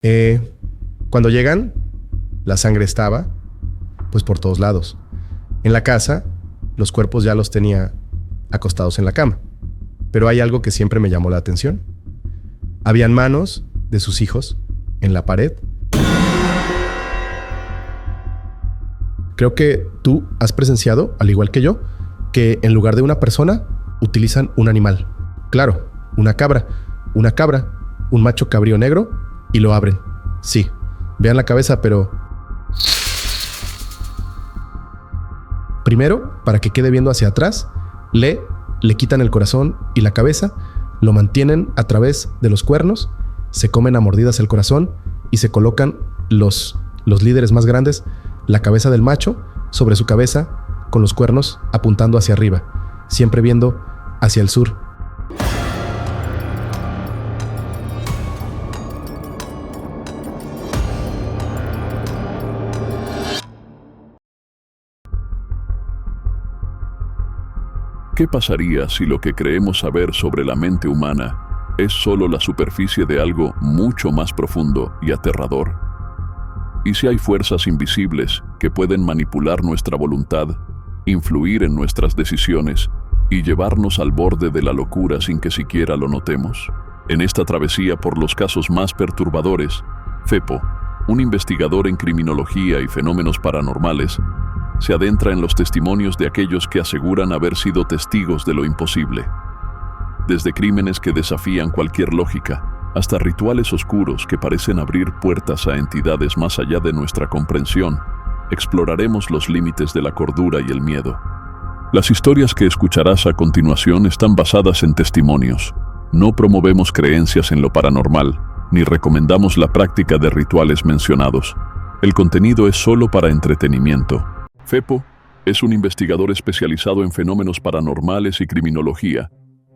Eh, Cuando llegan, la sangre estaba, pues por todos lados. En la casa, los cuerpos ya los tenía acostados en la cama. Pero hay algo que siempre me llamó la atención. Habían manos de sus hijos en la pared. Creo que tú has presenciado, al igual que yo, que en lugar de una persona, utilizan un animal. Claro, una cabra, un macho cabrío negro, y lo abren. Sí, vean la cabeza, pero... Primero, para que quede viendo hacia atrás, le quitan el corazón y la cabeza, lo mantienen a través de los cuernos, se comen a mordidas el corazón y se colocan los líderes más grandes, la cabeza del macho sobre su cabeza, con los cuernos apuntando hacia arriba, siempre viendo hacia el sur. ¿Qué pasaría si lo que creemos saber sobre la mente humana es solo la superficie de algo mucho más profundo y aterrador? ¿Y si hay fuerzas invisibles que pueden manipular nuestra voluntad, influir en nuestras decisiones y llevarnos al borde de la locura sin que siquiera lo notemos? En esta travesía por los casos más perturbadores, Fepo, un investigador en criminología y fenómenos paranormales, se adentra en los testimonios de aquellos que aseguran haber sido testigos de lo imposible. Desde crímenes que desafían cualquier lógica, hasta rituales oscuros que parecen abrir puertas a entidades más allá de nuestra comprensión, exploraremos los límites de la cordura y el miedo. Las historias que escucharás a continuación están basadas en testimonios. No promovemos creencias en lo paranormal, ni recomendamos la práctica de rituales mencionados. El contenido es solo para entretenimiento. Fepo es un investigador especializado en fenómenos paranormales y criminología,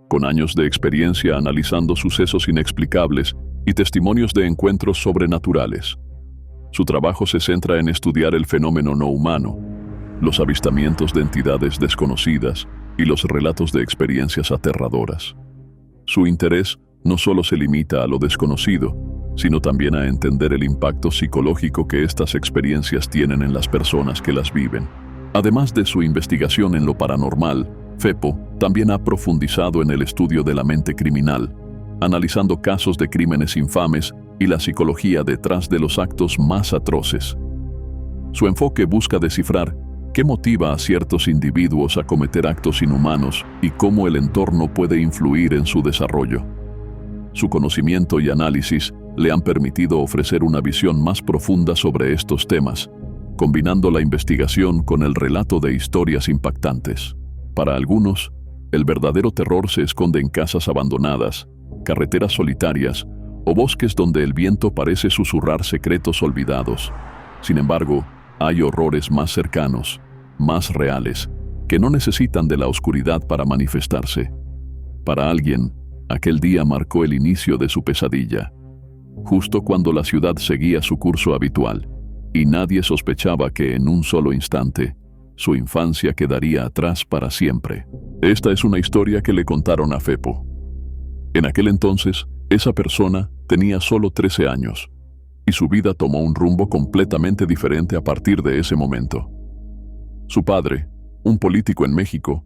con años de experiencia analizando sucesos inexplicables y testimonios de encuentros sobrenaturales. Su trabajo se centra en estudiar el fenómeno no humano, los avistamientos de entidades desconocidas y los relatos de experiencias aterradoras. Su interés no solo se limita a lo desconocido, sino también a entender el impacto psicológico que estas experiencias tienen en las personas que las viven. Además de su investigación en lo paranormal, Fepo también ha profundizado en el estudio de la mente criminal, analizando casos de crímenes infames y la psicología detrás de los actos más atroces. Su enfoque busca descifrar qué motiva a ciertos individuos a cometer actos inhumanos y cómo el entorno puede influir en su desarrollo. Su conocimiento y análisis le han permitido ofrecer una visión más profunda sobre estos temas, combinando la investigación con el relato de historias impactantes. Para algunos, el verdadero terror se esconde en casas abandonadas, carreteras solitarias o bosques donde el viento parece susurrar secretos olvidados. Sin embargo, hay horrores más cercanos, más reales, que no necesitan de la oscuridad para manifestarse. Para alguien, aquel día marcó el inicio de su pesadilla, justo cuando la ciudad seguía su curso habitual, y nadie sospechaba que en un solo instante, su infancia quedaría atrás para siempre. Esta es una historia que le contaron a Fepo. En aquel entonces, esa persona tenía solo 13 años, y su vida tomó un rumbo completamente diferente a partir de ese momento. Su padre, un político en México,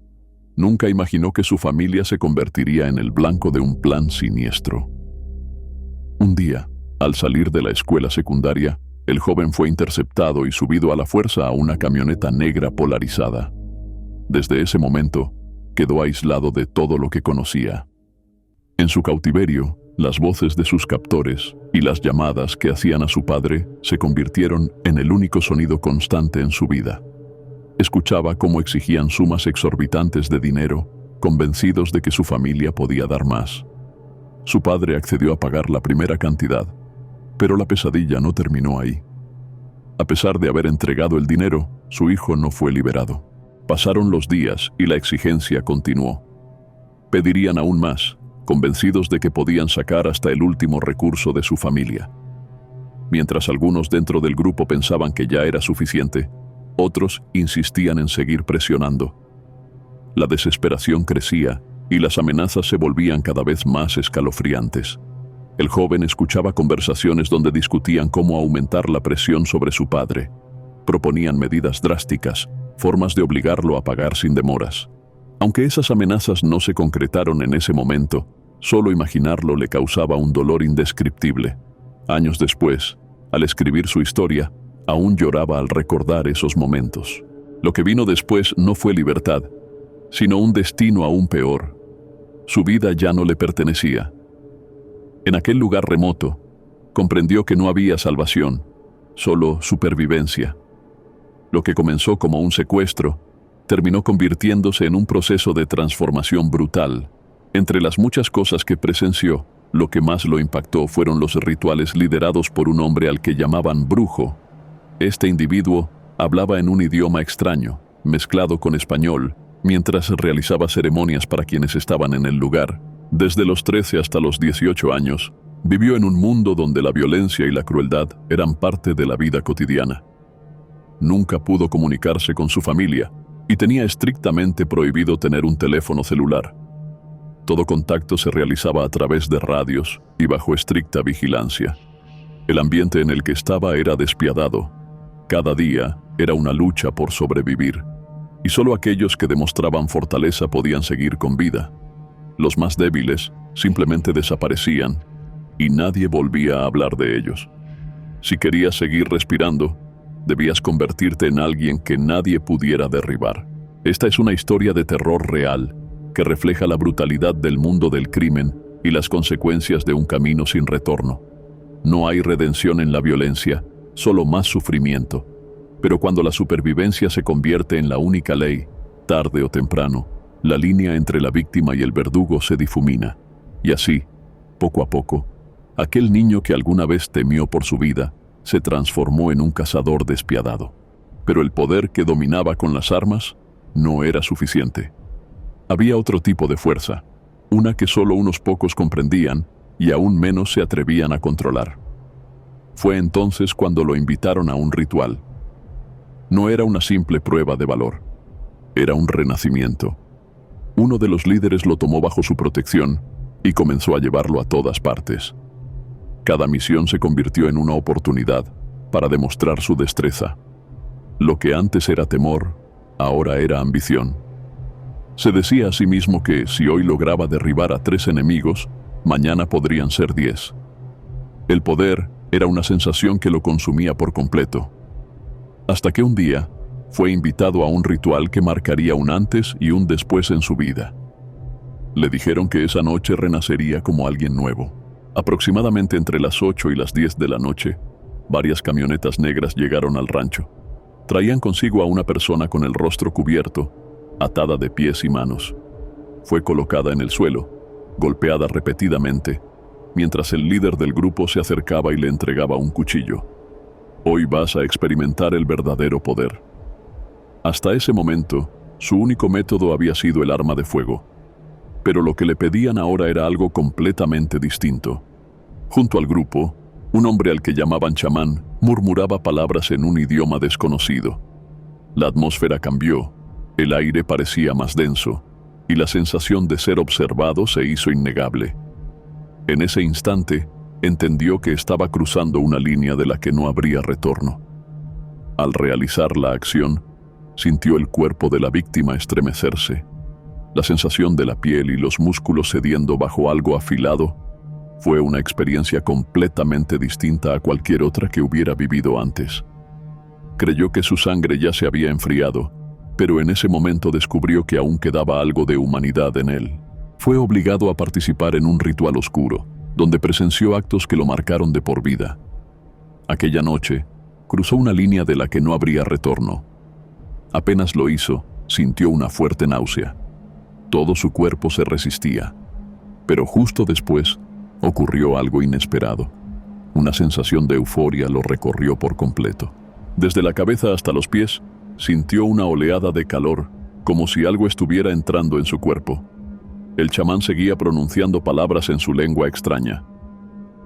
nunca imaginó que su familia se convertiría en el blanco de un plan siniestro. Un día, al salir de la escuela secundaria, el joven fue interceptado y subido a la fuerza a una camioneta negra polarizada. Desde ese momento, quedó aislado de todo lo que conocía. En su cautiverio, las voces de sus captores y las llamadas que hacían a su padre se convirtieron en el único sonido constante en su vida. Escuchaba cómo exigían sumas exorbitantes de dinero, convencidos de que su familia podía dar más. Su padre accedió a pagar la primera cantidad, pero la pesadilla no terminó ahí. A pesar de haber entregado el dinero, su hijo no fue liberado. Pasaron los días y la exigencia continuó. Pedirían aún más, convencidos de que podían sacar hasta el último recurso de su familia. Mientras algunos dentro del grupo pensaban que ya era suficiente, otros insistían en seguir presionando. La desesperación crecía y las amenazas se volvían cada vez más escalofriantes. El joven escuchaba conversaciones donde discutían cómo aumentar la presión sobre su padre. Proponían medidas drásticas, formas de obligarlo a pagar sin demoras. Aunque esas amenazas no se concretaron en ese momento, solo imaginarlo le causaba un dolor indescriptible. Años después, al escribir su historia, aún lloraba al recordar esos momentos. Lo que vino después no fue libertad, sino un destino aún peor. Su vida ya no le pertenecía. En aquel lugar remoto, comprendió que no había salvación, solo supervivencia. Lo que comenzó como un secuestro, terminó convirtiéndose en un proceso de transformación brutal. Entre las muchas cosas que presenció, lo que más lo impactó fueron los rituales liderados por un hombre al que llamaban brujo. Este individuo hablaba en un idioma extraño, mezclado con español, mientras realizaba ceremonias para quienes estaban en el lugar. Desde los 13 hasta los 18 años, vivió en un mundo donde la violencia y la crueldad eran parte de la vida cotidiana. Nunca pudo comunicarse con su familia y tenía estrictamente prohibido tener un teléfono celular. Todo contacto se realizaba a través de radios y bajo estricta vigilancia. El ambiente en el que estaba era despiadado. Cada día era una lucha por sobrevivir, y solo aquellos que demostraban fortaleza podían seguir con vida. Los más débiles simplemente desaparecían y nadie volvía a hablar de ellos. Si querías seguir respirando, debías convertirte en alguien que nadie pudiera derribar. Esta es una historia de terror real que refleja la brutalidad del mundo del crimen y las consecuencias de un camino sin retorno. No hay redención en la violencia, solo más sufrimiento. Pero cuando la supervivencia se convierte en la única ley, tarde o temprano, la línea entre la víctima y el verdugo se difumina. Y así, poco a poco, aquel niño que alguna vez temió por su vida, se transformó en un cazador despiadado. Pero el poder que dominaba con las armas no era suficiente. Había otro tipo de fuerza, una que solo unos pocos comprendían y aún menos se atrevían a controlar. Fue entonces cuando lo invitaron a un ritual. No era una simple prueba de valor, era un renacimiento. Uno de los líderes lo tomó bajo su protección y comenzó a llevarlo a todas partes. Cada misión se convirtió en una oportunidad para demostrar su destreza. Lo que antes era temor, ahora era ambición. Se decía a sí mismo que si hoy lograba derribar a 3 enemigos, mañana podrían ser 10. El poder era una sensación que lo consumía por completo. Hasta que un día fue invitado a un ritual que marcaría un antes y un después en su vida. Le dijeron que esa noche renacería como alguien nuevo. Aproximadamente entre las 8 y las 10 de la noche, varias camionetas negras llegaron al rancho. Traían consigo a una persona con el rostro cubierto, atada de pies y manos. Fue colocada en el suelo, golpeada repetidamente, mientras el líder del grupo se acercaba y le entregaba un cuchillo. Hoy vas a experimentar el verdadero poder. Hasta ese momento, su único método había sido el arma de fuego. Pero lo que le pedían ahora era algo completamente distinto. Junto al grupo, un hombre al que llamaban chamán murmuraba palabras en un idioma desconocido. La atmósfera cambió, el aire parecía más denso, y la sensación de ser observado se hizo innegable. En ese instante, entendió que estaba cruzando una línea de la que no habría retorno. Al realizar la acción, sintió el cuerpo de la víctima estremecerse. La sensación de la piel y los músculos cediendo bajo algo afilado fue una experiencia completamente distinta a cualquier otra que hubiera vivido antes. Creyó que su sangre ya se había enfriado, pero en ese momento descubrió que aún quedaba algo de humanidad en él. Fue obligado a participar en un ritual oscuro, donde presenció actos que lo marcaron de por vida. Aquella noche, cruzó una línea de la que no habría retorno. Apenas lo hizo, sintió una fuerte náusea. Todo su cuerpo se resistía. Pero justo después, ocurrió algo inesperado. Una sensación de euforia lo recorrió por completo. Desde la cabeza hasta los pies, sintió una oleada de calor, como si algo estuviera entrando en su cuerpo. El chamán seguía pronunciando palabras en su lengua extraña.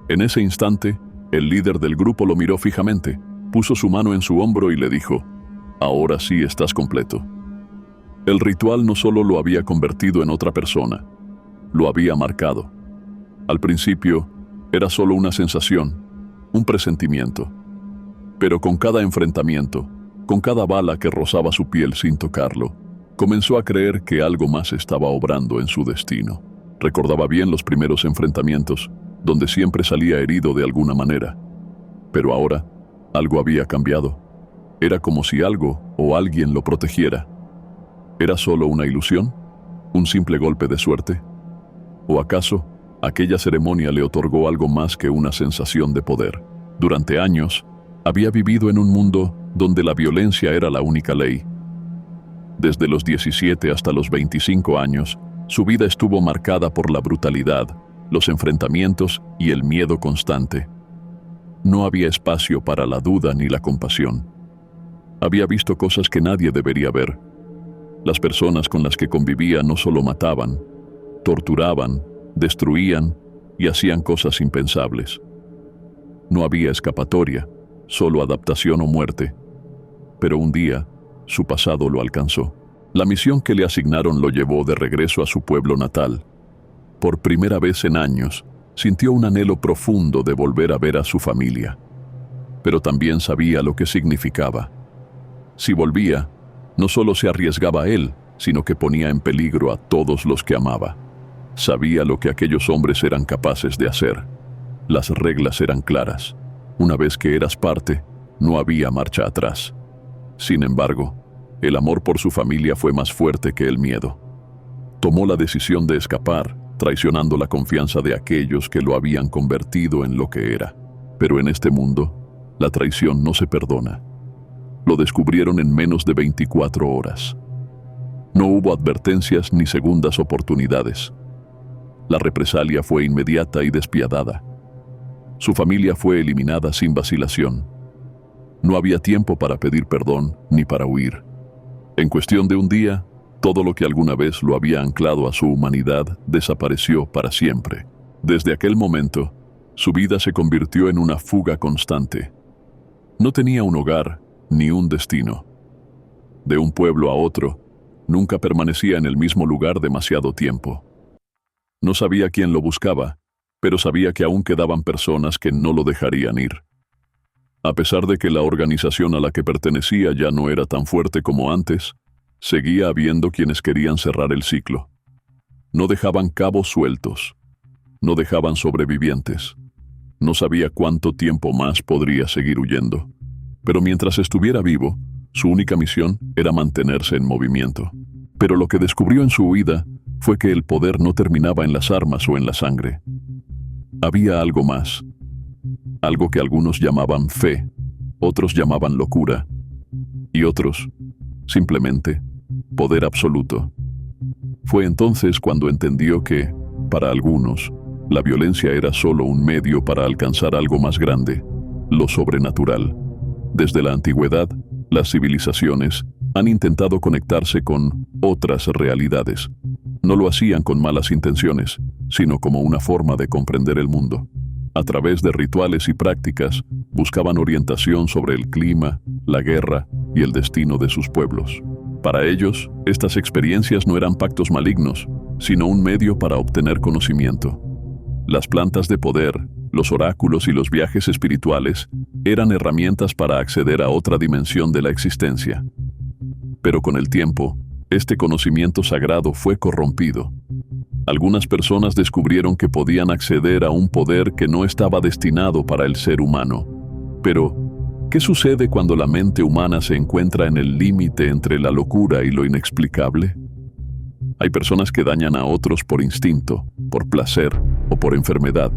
En ese instante, el líder del grupo lo miró fijamente, puso su mano en su hombro y le dijo: «Ahora sí estás completo». El ritual no solo lo había convertido en otra persona, lo había marcado. Al principio, Era solo una sensación, un presentimiento. Pero con cada enfrentamiento, con cada bala que rozaba su piel sin tocarlo, comenzó a creer que algo más estaba obrando en su destino. Recordaba bien los primeros enfrentamientos, donde siempre salía herido de alguna manera. Pero ahora, algo había cambiado. Era como si algo o alguien lo protegiera. ¿Era solo una ilusión? ¿Un simple golpe de suerte? ¿O acaso aquella ceremonia le otorgó algo más que una sensación de poder? Durante años, había vivido en un mundo donde la violencia era la única ley. Desde los 17 hasta los 25 años, su vida estuvo marcada por la brutalidad, los enfrentamientos y el miedo constante. No había espacio para la duda ni la compasión. Había visto cosas que nadie debería ver. Las personas con las que convivía no solo mataban, torturaban, destruían y hacían cosas impensables. No había escapatoria, solo adaptación o muerte. Pero un día, su pasado lo alcanzó. La misión que le asignaron lo llevó de regreso a su pueblo natal. Por primera vez en años, sintió un anhelo profundo de volver a ver a su familia. Pero también sabía lo que significaba. Si volvía, no solo se arriesgaba a él, sino que ponía en peligro a todos los que amaba. Sabía lo que aquellos hombres eran capaces de hacer. Las reglas eran claras. Una vez que eras parte, no había marcha atrás. Sin embargo, el amor por su familia fue más fuerte que el miedo. Tomó la decisión de escapar, traicionando la confianza de aquellos que lo habían convertido en lo que era. Pero en este mundo, la traición no se perdona. Lo descubrieron en menos de 24 horas. No hubo advertencias ni segundas oportunidades. La represalia fue inmediata y despiadada. Su familia fue eliminada sin vacilación. No había tiempo para pedir perdón ni para huir. En cuestión de un día, todo lo que alguna vez lo había anclado a su humanidad desapareció para siempre. Desde aquel momento, su vida se convirtió en una fuga constante. No tenía un hogar ni un destino. De un pueblo a otro, nunca permanecía en el mismo lugar demasiado tiempo. No sabía quién lo buscaba, pero sabía que aún quedaban personas que no lo dejarían ir. A pesar de que la organización a la que pertenecía ya no era tan fuerte como antes, seguía habiendo quienes querían cerrar el ciclo. No dejaban cabos sueltos. No dejaban sobrevivientes. No sabía cuánto tiempo más podría seguir huyendo. Pero mientras estuviera vivo, su única misión era mantenerse en movimiento. Pero lo que descubrió en su huida fue que el poder no terminaba en las armas o en la sangre. Había algo más. Algo que algunos llamaban fe, otros llamaban locura, y otros, simplemente, poder absoluto. Fue entonces cuando entendió que, para algunos, la violencia era solo un medio para alcanzar algo más grande, lo sobrenatural. Desde la antigüedad, las civilizaciones han intentado conectarse con otras realidades. No lo hacían con malas intenciones, sino como una forma de comprender el mundo. A través de rituales y prácticas, buscaban orientación sobre el clima, la guerra y el destino de sus pueblos. Para ellos, estas experiencias no eran pactos malignos, sino un medio para obtener conocimiento. Las plantas de poder, los oráculos y los viajes espirituales eran herramientas para acceder a otra dimensión de la existencia. Pero con el tiempo, este conocimiento sagrado fue corrompido. Algunas personas descubrieron que podían acceder a un poder que no estaba destinado para el ser humano. Pero, ¿qué sucede cuando la mente humana se encuentra en el límite entre la locura y lo inexplicable? Hay personas que dañan a otros por instinto, por placer o por enfermedad,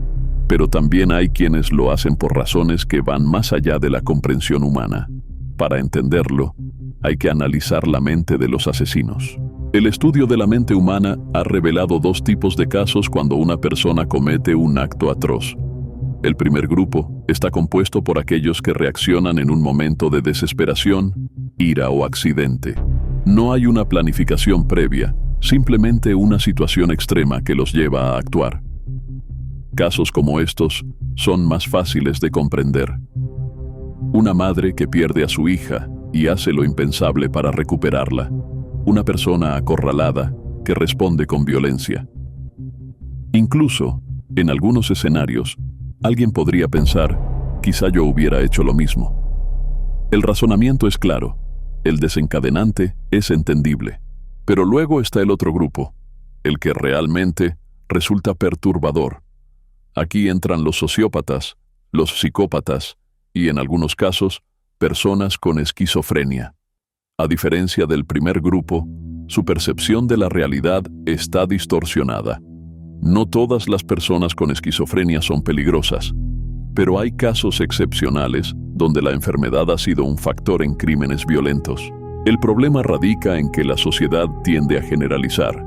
pero también hay quienes lo hacen por razones que van más allá de la comprensión humana. Para entenderlo, hay que analizar la mente de los asesinos. El estudio de la mente humana ha revelado dos tipos de casos cuando una persona comete un acto atroz. El primer grupo está compuesto por aquellos que reaccionan en un momento de desesperación, ira o accidente. No hay una planificación previa, simplemente una situación extrema que los lleva a actuar. Casos como estos son más fáciles de comprender. Una madre que pierde a su hija y hace lo impensable para recuperarla. Una persona acorralada que responde con violencia. Incluso, en algunos escenarios, Alguien podría pensar, quizá yo hubiera hecho lo mismo. El razonamiento es claro, el desencadenante es entendible. Pero luego está el otro grupo, el que realmente resulta perturbador. Aquí entran los sociópatas, los psicópatas y, en algunos casos, personas con esquizofrenia. A diferencia del primer grupo, su percepción de la realidad está distorsionada. No todas las personas con esquizofrenia son peligrosas, pero hay casos excepcionales donde la enfermedad ha sido un factor en crímenes violentos. El problema radica en que la sociedad tiende a generalizar.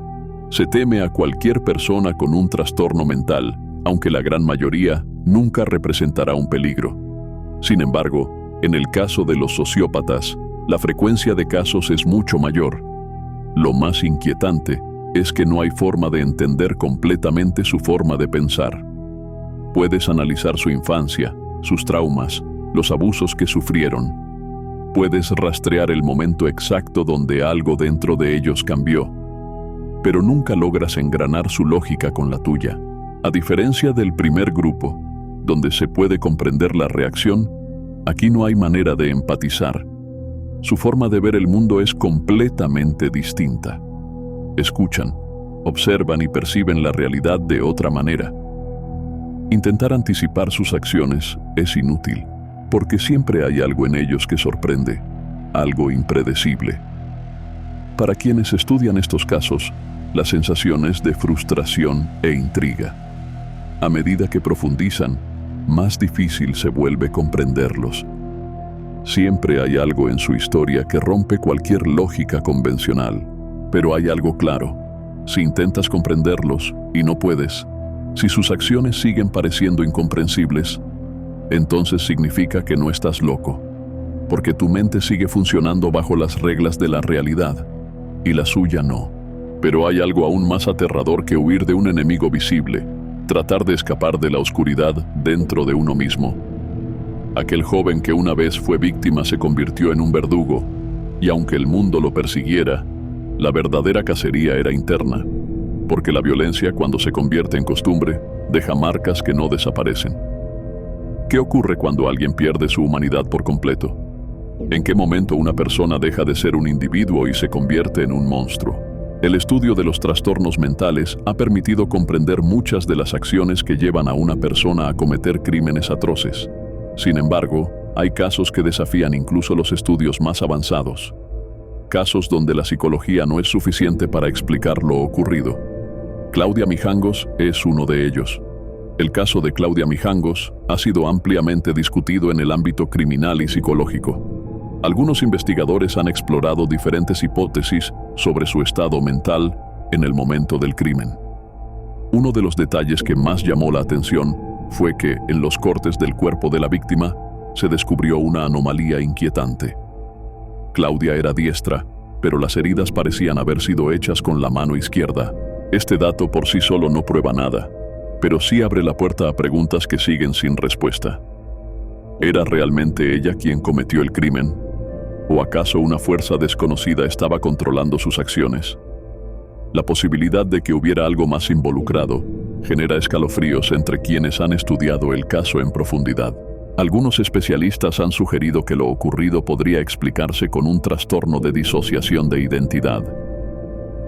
Se teme a cualquier persona con un trastorno mental, aunque la gran mayoría nunca representará un peligro. Sin embargo, en el caso de los sociópatas, la frecuencia de casos es mucho mayor. Lo más inquietante es que no hay forma de entender completamente su forma de pensar. Puedes analizar su infancia, sus traumas, los abusos que sufrieron. Puedes rastrear el momento exacto donde algo dentro de ellos cambió, pero nunca logras engranar su lógica con la tuya. A diferencia del primer grupo, donde se puede comprender la reacción, aquí no hay manera de empatizar. Su forma de ver el mundo es completamente distinta. Escuchan, observan y perciben la realidad de otra manera. Intentar anticipar sus acciones es inútil, porque siempre hay algo en ellos que sorprende, algo impredecible. Para quienes estudian estos casos, la sensación es de frustración e intriga. A medida que profundizan, más difícil se vuelve comprenderlos. Siempre hay algo en su historia que rompe cualquier lógica convencional, pero hay algo claro: si intentas comprenderlos y no puedes, si sus acciones siguen pareciendo incomprensibles, entonces significa que no estás loco, porque tu mente sigue funcionando bajo las reglas de la realidad, y la suya no. Pero hay algo aún más aterrador que huir de un enemigo visible, tratar de escapar de la oscuridad dentro de uno mismo. Aquel joven que una vez fue víctima se convirtió en un verdugo, y aunque el mundo lo persiguiera, la verdadera cacería era interna, porque la violencia, cuando se convierte en costumbre, deja marcas que no desaparecen. ¿Qué ocurre cuando alguien pierde su humanidad por completo? ¿En qué momento una persona deja de ser un individuo y se convierte en un monstruo? El estudio de los trastornos mentales ha permitido comprender muchas de las acciones que llevan a una persona a cometer crímenes atroces. Sin embargo, hay casos que desafían incluso los estudios más avanzados. Casos donde la psicología no es suficiente para explicar lo ocurrido. Claudia Mijangos es uno de ellos. El caso de Claudia Mijangos ha sido ampliamente discutido en el ámbito criminal y psicológico. Algunos investigadores han explorado diferentes hipótesis sobre su estado mental en el momento del crimen. Uno de los detalles que más llamó la atención fue que, en los cortes del cuerpo de la víctima, se descubrió una anomalía inquietante. Claudia era diestra, pero las heridas parecían haber sido hechas con la mano izquierda. Este dato por sí solo no prueba nada, pero sí abre la puerta a preguntas que siguen sin respuesta. ¿Era realmente ella quien cometió el crimen? ¿O acaso una fuerza desconocida estaba controlando sus acciones? La posibilidad de que hubiera algo más involucrado genera escalofríos entre quienes han estudiado el caso en profundidad. Algunos especialistas han sugerido que lo ocurrido podría explicarse con un trastorno de disociación de identidad.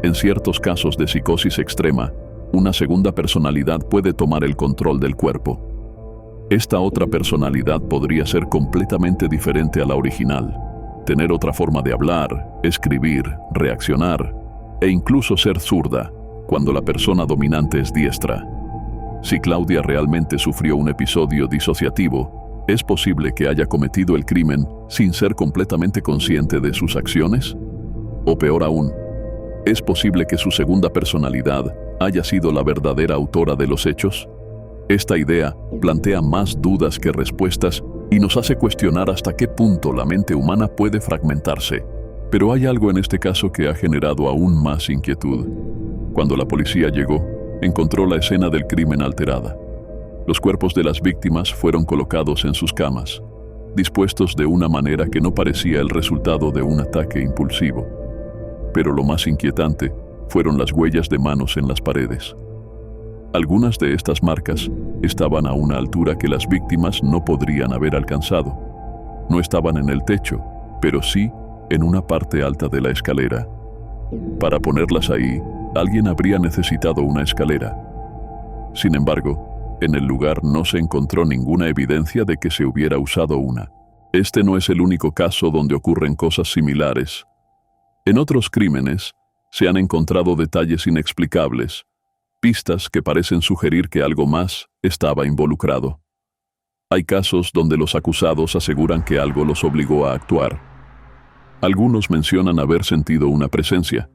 En ciertos casos de psicosis extrema, una segunda personalidad puede tomar el control del cuerpo. Esta otra personalidad podría ser completamente diferente a la original, tener otra forma de hablar, escribir, reaccionar e incluso ser zurda cuando la persona dominante es diestra. Si Claudia realmente sufrió un episodio disociativo, ¿es posible que haya cometido el crimen sin ser completamente consciente de sus acciones? O peor aún, ¿es posible que su segunda personalidad haya sido la verdadera autora de los hechos? Esta idea plantea más dudas que respuestas y nos hace cuestionar hasta qué punto la mente humana puede fragmentarse. Pero hay algo en este caso que ha generado aún más inquietud. Cuando la policía llegó, encontró la escena del crimen alterada. Los cuerpos de las víctimas fueron colocados en sus camas, dispuestos de una manera que no parecía el resultado de un ataque impulsivo. Pero lo más inquietante fueron las huellas de manos en las paredes. Algunas de estas marcas estaban a una altura que las víctimas no podrían haber alcanzado. No estaban en el techo, pero sí en una parte alta de la escalera. Para ponerlas ahí, alguien habría necesitado una escalera. Sin embargo, en el lugar no se encontró ninguna evidencia de que se hubiera usado una. Este no es el único caso donde ocurren cosas similares. En otros crímenes, se han encontrado detalles inexplicables, pistas que parecen sugerir que algo más estaba involucrado. Hay casos donde los acusados aseguran que algo los obligó a actuar. Algunos mencionan haber sentido una presencia,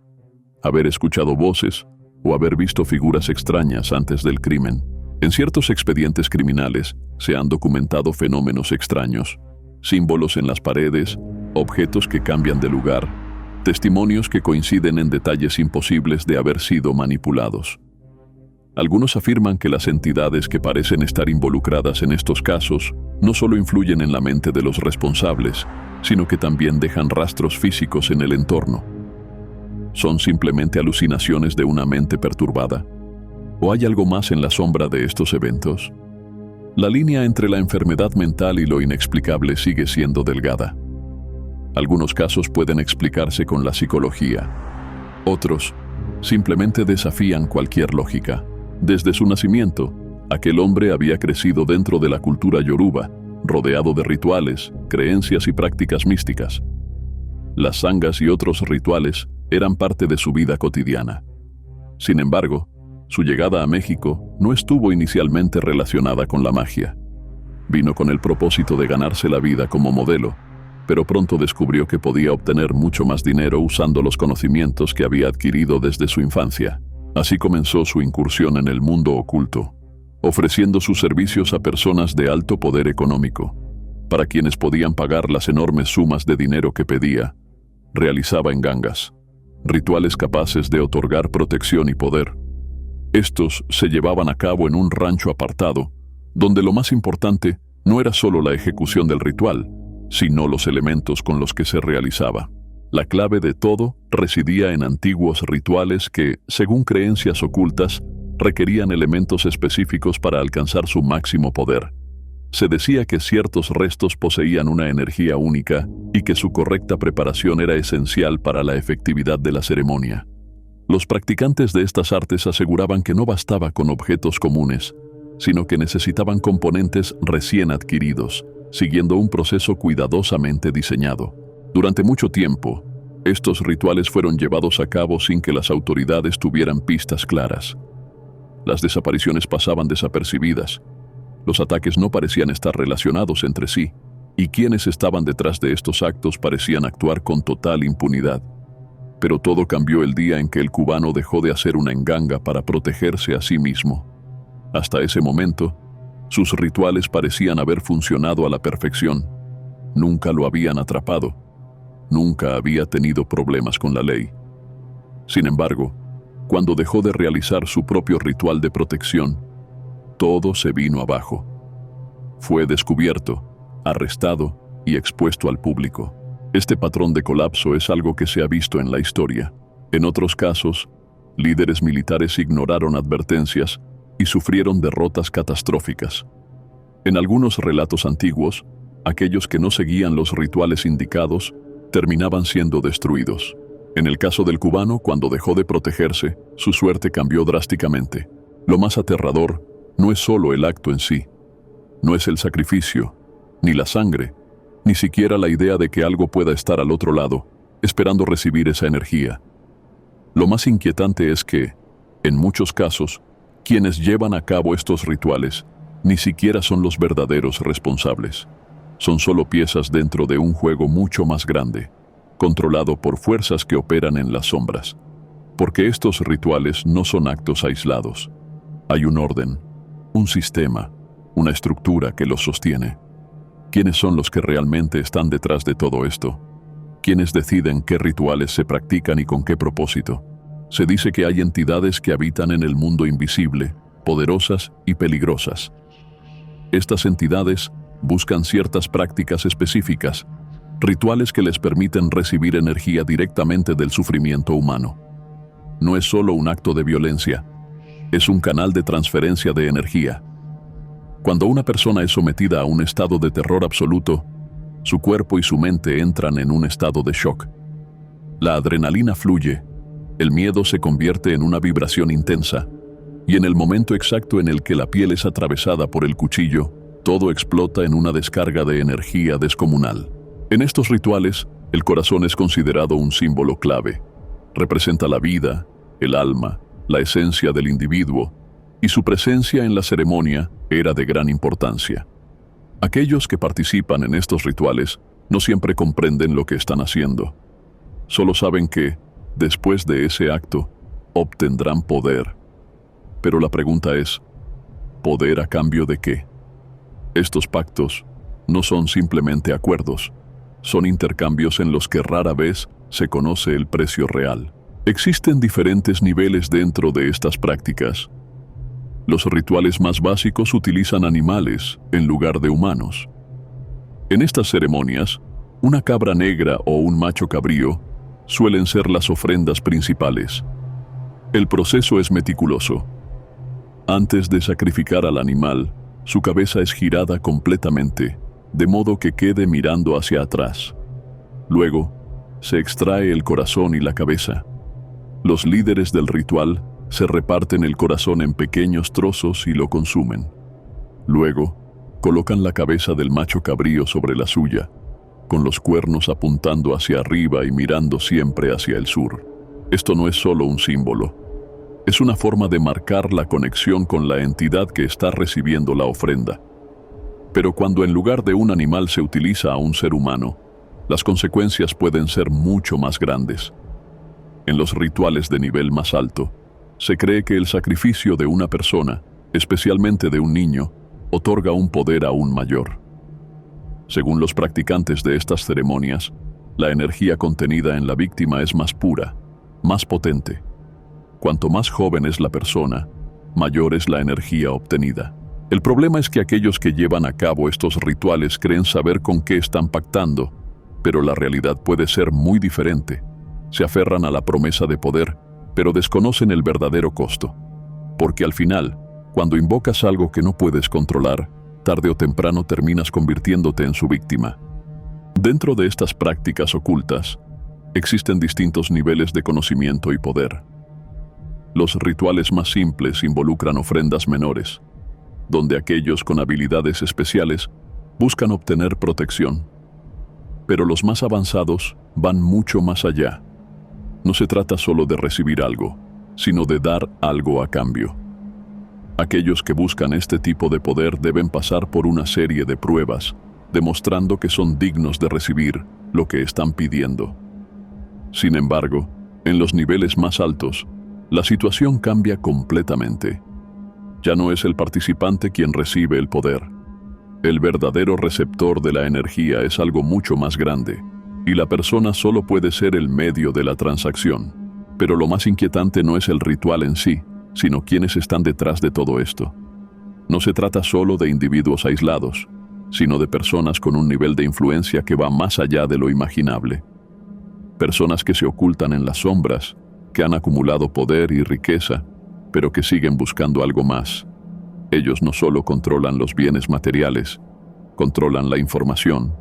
haber escuchado voces o haber visto figuras extrañas antes del crimen. En ciertos expedientes criminales se han documentado fenómenos extraños, símbolos en las paredes, objetos que cambian de lugar, testimonios que coinciden en detalles imposibles de haber sido manipulados. Algunos afirman que las entidades que parecen estar involucradas en estos casos no solo influyen en la mente de los responsables, sino que también dejan rastros físicos en el entorno. ¿Son simplemente alucinaciones de una mente perturbada? ¿O hay algo más en la sombra de estos eventos? La línea entre la enfermedad mental y lo inexplicable sigue siendo delgada. Algunos casos pueden explicarse con la psicología. Otros simplemente desafían cualquier lógica. Desde su nacimiento, aquel hombre había crecido dentro de la cultura yoruba, rodeado de rituales, creencias y prácticas místicas. Las sangas y otros rituales eran parte de su vida cotidiana. Sin embargo, su llegada a México no estuvo inicialmente relacionada con la magia. Vino con el propósito de ganarse la vida como modelo, pero pronto descubrió que podía obtener mucho más dinero usando los conocimientos que había adquirido desde su infancia. Así comenzó su incursión en el mundo oculto, ofreciendo sus servicios a personas de alto poder económico. Para quienes podían pagar las enormes sumas de dinero que pedía, realizaba engangas, rituales capaces de otorgar protección y poder. Estos se llevaban a cabo en un rancho apartado, donde lo más importante no era solo la ejecución del ritual, sino los elementos con los que se realizaba. La clave de todo residía en antiguos rituales que, según creencias ocultas, requerían elementos específicos para alcanzar su máximo poder. Se decía que ciertos restos poseían una energía única y que su correcta preparación era esencial para la efectividad de la ceremonia. Los practicantes de estas artes aseguraban que no bastaba con objetos comunes, sino que necesitaban componentes recién adquiridos, siguiendo un proceso cuidadosamente diseñado. Durante mucho tiempo, estos rituales fueron llevados a cabo sin que las autoridades tuvieran pistas claras. Las desapariciones pasaban desapercibidas, los ataques no parecían estar relacionados entre sí, y quienes estaban detrás de estos actos parecían actuar con total impunidad. Pero todo cambió el día en que el cubano dejó de hacer una enganga para protegerse a sí mismo. Hasta ese momento, sus rituales parecían haber funcionado a la perfección. Nunca lo habían atrapado. Nunca había tenido problemas con la ley. Sin embargo, cuando dejó de realizar su propio ritual de protección, todo se vino abajo. Fue descubierto, arrestado y expuesto al público. Este patrón de colapso es algo que se ha visto en la historia. En otros casos, líderes militares ignoraron advertencias y sufrieron derrotas catastróficas. En algunos relatos antiguos, aquellos que no seguían los rituales indicados terminaban siendo destruidos. En el caso del cubano, cuando dejó de protegerse, su suerte cambió drásticamente. Lo más aterrador no es solo el acto en sí, no es el sacrificio, ni la sangre, ni siquiera la idea de que algo pueda estar al otro lado, esperando recibir esa energía. Lo más inquietante es que, en muchos casos, quienes llevan a cabo estos rituales ni siquiera son los verdaderos responsables. Son solo piezas dentro de un juego mucho más grande, controlado por fuerzas que operan en las sombras. Porque estos rituales no son actos aislados. Hay un orden, un sistema, una estructura que los sostiene. ¿Quiénes son los que realmente están detrás de todo esto? ¿Quiénes deciden qué rituales se practican y con qué propósito? Se dice que hay entidades que habitan en el mundo invisible, poderosas y peligrosas. Estas entidades buscan ciertas prácticas específicas, rituales que les permiten recibir energía directamente del sufrimiento humano. No es solo un acto de violencia, es un canal de transferencia de energía. Cuando una persona es sometida a un estado de terror absoluto, su cuerpo y su mente entran en un estado de shock. La adrenalina fluye, el miedo se convierte en una vibración intensa, y en el momento exacto en el que la piel es atravesada por el cuchillo, todo explota en una descarga de energía descomunal. En estos rituales, el corazón es considerado un símbolo clave. Representa la vida, el alma, la esencia del individuo, y su presencia en la ceremonia era de gran importancia. Aquellos que participan en estos rituales no siempre comprenden lo que están haciendo. Solo saben que, después de ese acto, obtendrán poder. Pero la pregunta es, ¿poder a cambio de qué? Estos pactos no son simplemente acuerdos, son intercambios en los que rara vez se conoce el precio real. Existen diferentes niveles dentro de estas prácticas. Los rituales más básicos utilizan animales en lugar de humanos. En estas ceremonias, una cabra negra o un macho cabrío suelen ser las ofrendas principales. El proceso es meticuloso. Antes de sacrificar al animal, su cabeza es girada completamente, de modo que quede mirando hacia atrás. Luego, se extrae el corazón y la cabeza. Los líderes del ritual se reparten el corazón en pequeños trozos y lo consumen. Luego, colocan la cabeza del macho cabrío sobre la suya, con los cuernos apuntando hacia arriba y mirando siempre hacia el sur. Esto no es solo un símbolo. Es una forma de marcar la conexión con la entidad que está recibiendo la ofrenda. Pero cuando en lugar de un animal se utiliza a un ser humano, las consecuencias pueden ser mucho más grandes. En los rituales de nivel más alto, se cree que el sacrificio de una persona, especialmente de un niño, otorga un poder aún mayor. Según los practicantes de estas ceremonias, la energía contenida en la víctima es más pura, más potente. Cuanto más joven es la persona, mayor es la energía obtenida. El problema es que aquellos que llevan a cabo estos rituales creen saber con qué están pactando, pero la realidad puede ser muy diferente. Se aferran a la promesa de poder, pero desconocen el verdadero costo. Porque al final, cuando invocas algo que no puedes controlar, tarde o temprano terminas convirtiéndote en su víctima. Dentro de estas prácticas ocultas, existen distintos niveles de conocimiento y poder. Los rituales más simples involucran ofrendas menores, donde aquellos con habilidades especiales buscan obtener protección. Pero los más avanzados van mucho más allá. No se trata solo de recibir algo, sino de dar algo a cambio. Aquellos que buscan este tipo de poder deben pasar por una serie de pruebas, demostrando que son dignos de recibir lo que están pidiendo. Sin embargo, en los niveles más altos, la situación cambia completamente. Ya no es el participante quien recibe el poder. El verdadero receptor de la energía es algo mucho más grande, y la persona solo puede ser el medio de la transacción. Pero lo más inquietante no es el ritual en sí, sino quienes están detrás de todo esto. No se trata solo de individuos aislados, sino de personas con un nivel de influencia que va más allá de lo imaginable. Personas que se ocultan en las sombras, que han acumulado poder y riqueza, pero que siguen buscando algo más. Ellos no solo controlan los bienes materiales, controlan la información,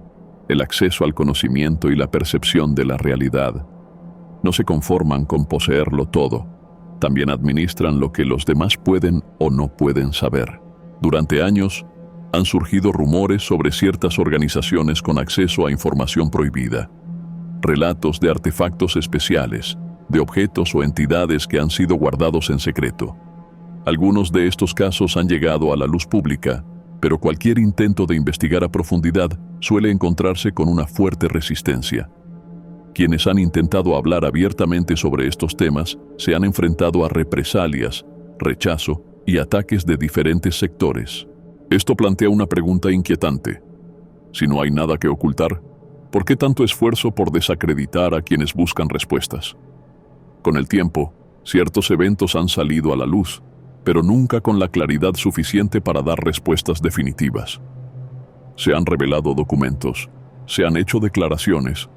el acceso al conocimiento y la percepción de la realidad. No se conforman con poseerlo todo, también administran lo que los demás pueden o no pueden saber. Durante años, han surgido rumores sobre ciertas organizaciones con acceso a información prohibida, relatos de artefactos especiales, de objetos o entidades que han sido guardados en secreto. Algunos de estos casos han llegado a la luz pública, pero cualquier intento de investigar a profundidad suele encontrarse con una fuerte resistencia. Quienes han intentado hablar abiertamente sobre estos temas se han enfrentado a represalias, rechazo y ataques de diferentes sectores. Esto plantea una pregunta inquietante. Si no hay nada que ocultar, ¿por qué tanto esfuerzo por desacreditar a quienes buscan respuestas? Con el tiempo, ciertos eventos han salido a la luz, pero nunca con la claridad suficiente para dar respuestas definitivas. Se han revelado documentos, se han hecho declaraciones,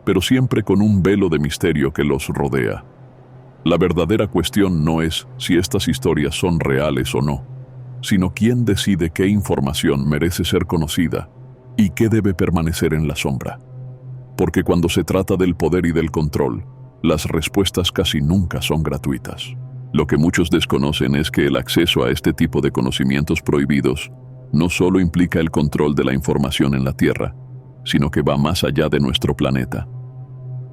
pero siempre con un velo de misterio que los rodea. La verdadera cuestión no es si estas historias son reales o no, sino quién decide qué información merece ser conocida y qué debe permanecer en la sombra. Porque cuando se trata del poder y del control, las respuestas casi nunca son gratuitas. Lo que muchos desconocen es que el acceso a este tipo de conocimientos prohibidos no solo implica el control de la información en la Tierra, sino que va más allá de nuestro planeta.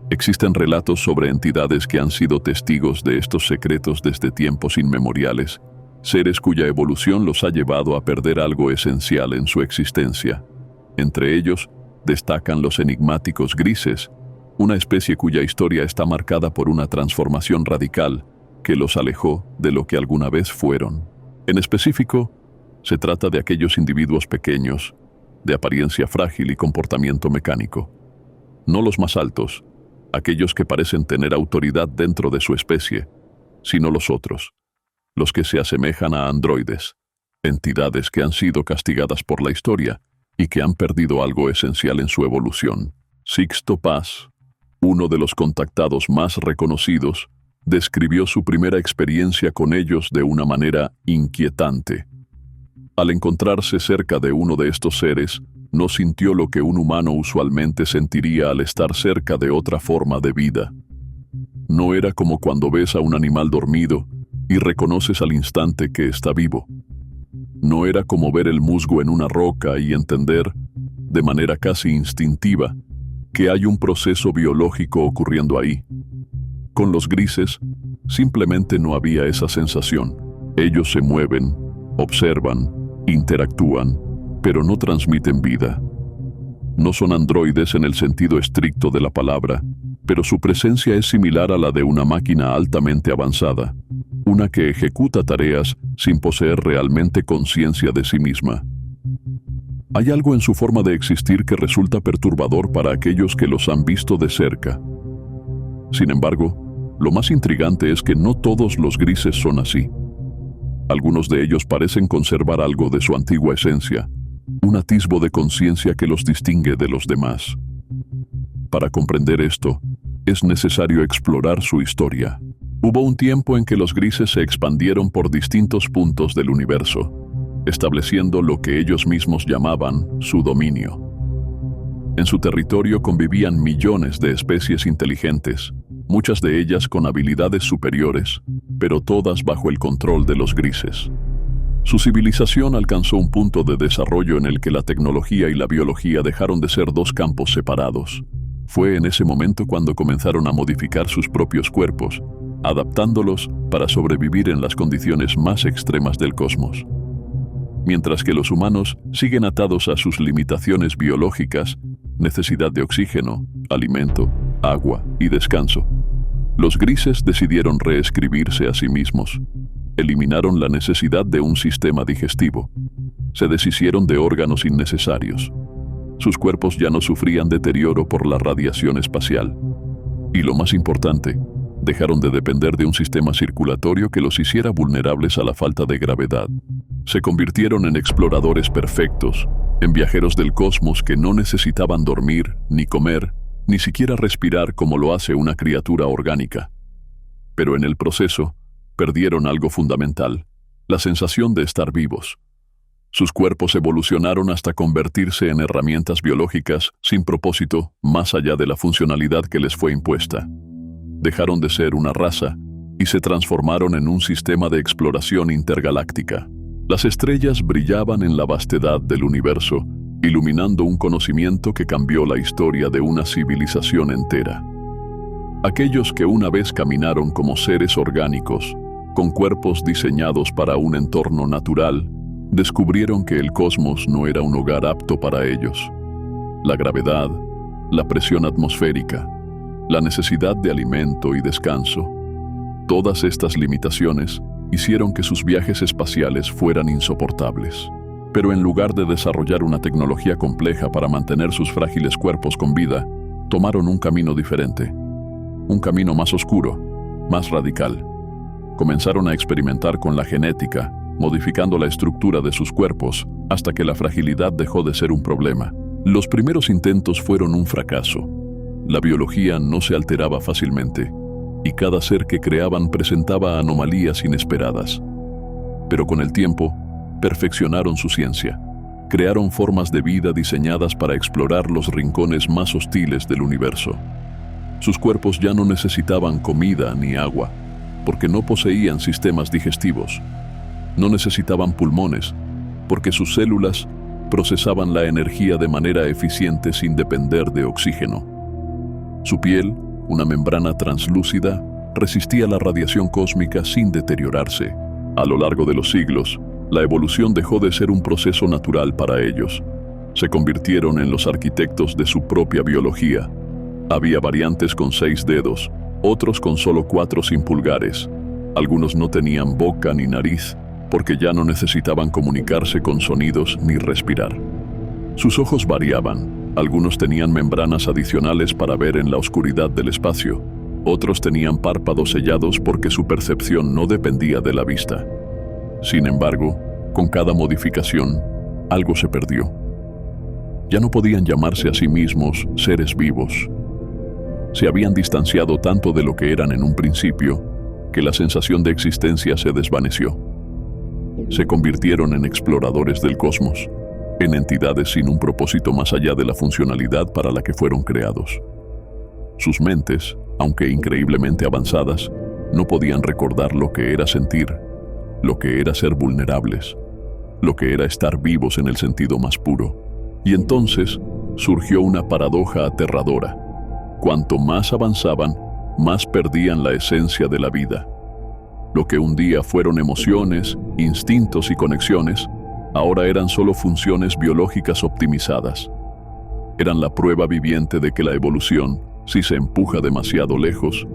Existen relatos sobre entidades que han sido testigos de estos secretos desde tiempos inmemoriales, seres cuya evolución los ha llevado a perder algo esencial en su existencia. Entre ellos, destacan los enigmáticos grises, una especie cuya historia está marcada por una transformación radical que los alejó de lo que alguna vez fueron. En específico, se trata de aquellos individuos pequeños, de apariencia frágil y comportamiento mecánico. No los más altos, aquellos que parecen tener autoridad dentro de su especie, sino los otros, los que se asemejan a androides, entidades que han sido castigadas por la historia y que han perdido algo esencial en su evolución. Sixto Paz, uno de los contactados más reconocidos, describió su primera experiencia con ellos de una manera inquietante. Al encontrarse cerca de uno de estos seres, no sintió lo que un humano usualmente sentiría al estar cerca de otra forma de vida. No era como cuando ves a un animal dormido y reconoces al instante que está vivo. No era como ver el musgo en una roca y entender, de manera casi instintiva, que hay un proceso biológico ocurriendo ahí. Con los grises, simplemente no había esa sensación. Ellos se mueven, observan, interactúan, pero no transmiten vida. No son androides en el sentido estricto de la palabra, pero su presencia es similar a la de una máquina altamente avanzada, una que ejecuta tareas sin poseer realmente conciencia de sí misma. Hay algo en su forma de existir que resulta perturbador para aquellos que los han visto de cerca. Sin embargo, lo más intrigante es que no todos los grises son así. Algunos de ellos parecen conservar algo de su antigua esencia, un atisbo de conciencia que los distingue de los demás. Para comprender esto, es necesario explorar su historia. Hubo un tiempo en que los grises se expandieron por distintos puntos del universo, estableciendo lo que ellos mismos llamaban su dominio. En su territorio convivían millones de especies inteligentes, muchas de ellas con habilidades superiores, pero todas bajo el control de los grises. Su civilización alcanzó un punto de desarrollo en el que la tecnología y la biología dejaron de ser dos campos separados. Fue en ese momento cuando comenzaron a modificar sus propios cuerpos, adaptándolos para sobrevivir en las condiciones más extremas del cosmos. Mientras que los humanos siguen atados a sus limitaciones biológicas, necesidad de oxígeno, alimento, agua y descanso, los grises decidieron reescribirse a sí mismos. Eliminaron la necesidad de un sistema digestivo. Se deshicieron de órganos innecesarios. Sus cuerpos ya no sufrían deterioro por la radiación espacial. Y lo más importante, dejaron de depender de un sistema circulatorio que los hiciera vulnerables a la falta de gravedad. Se convirtieron en exploradores perfectos, en viajeros del cosmos que no necesitaban dormir, ni comer, ni siquiera respirar como lo hace una criatura orgánica. Pero en el proceso, perdieron algo fundamental, la sensación de estar vivos. Sus cuerpos evolucionaron hasta convertirse en herramientas biológicas sin propósito más allá de la funcionalidad que les fue impuesta. Dejaron de ser una raza y se transformaron en un sistema de exploración intergaláctica. Las estrellas brillaban en la vastedad del universo, iluminando un conocimiento que cambió la historia de una civilización entera. Aquellos que una vez caminaron como seres orgánicos, con cuerpos diseñados para un entorno natural, descubrieron que el cosmos no era un hogar apto para ellos. La gravedad, la presión atmosférica, la necesidad de alimento y descanso, todas estas limitaciones hicieron que sus viajes espaciales fueran insoportables. Pero en lugar de desarrollar una tecnología compleja para mantener sus frágiles cuerpos con vida, tomaron un camino diferente. Un camino más oscuro, más radical. Comenzaron a experimentar con la genética, modificando la estructura de sus cuerpos hasta que la fragilidad dejó de ser un problema. Los primeros intentos fueron un fracaso. La biología no se alteraba fácilmente, y cada ser que creaban presentaba anomalías inesperadas. Pero con el tiempo, perfeccionaron su ciencia. Crearon formas de vida diseñadas para explorar los rincones más hostiles del universo. Sus cuerpos ya no necesitaban comida ni agua, porque no poseían sistemas digestivos. No necesitaban pulmones, porque sus células procesaban la energía de manera eficiente sin depender de oxígeno. Su piel, una membrana translúcida, resistía la radiación cósmica sin deteriorarse. A lo largo de los siglos, la evolución dejó de ser un proceso natural para ellos. Se convirtieron en los arquitectos de su propia biología. Había variantes con 6 dedos, otros con solo 4 sin pulgares. Algunos no tenían boca ni nariz, porque ya no necesitaban comunicarse con sonidos ni respirar. Sus ojos variaban. Algunos tenían membranas adicionales para ver en la oscuridad del espacio. Otros tenían párpados sellados porque su percepción no dependía de la vista. Sin embargo, con cada modificación, algo se perdió. Ya no podían llamarse a sí mismos seres vivos. Se habían distanciado tanto de lo que eran en un principio, que la sensación de existencia se desvaneció. Se convirtieron en exploradores del cosmos, en entidades sin un propósito más allá de la funcionalidad para la que fueron creados. Sus mentes, aunque increíblemente avanzadas, no podían recordar lo que era sentir, lo que era ser vulnerables, lo que era estar vivos en el sentido más puro. Y entonces surgió una paradoja aterradora. Cuanto más avanzaban, más perdían la esencia de la vida. Lo que un día fueron emociones, instintos y conexiones, ahora eran solo funciones biológicas optimizadas. Eran la prueba viviente de que la evolución, si se empuja demasiado lejos,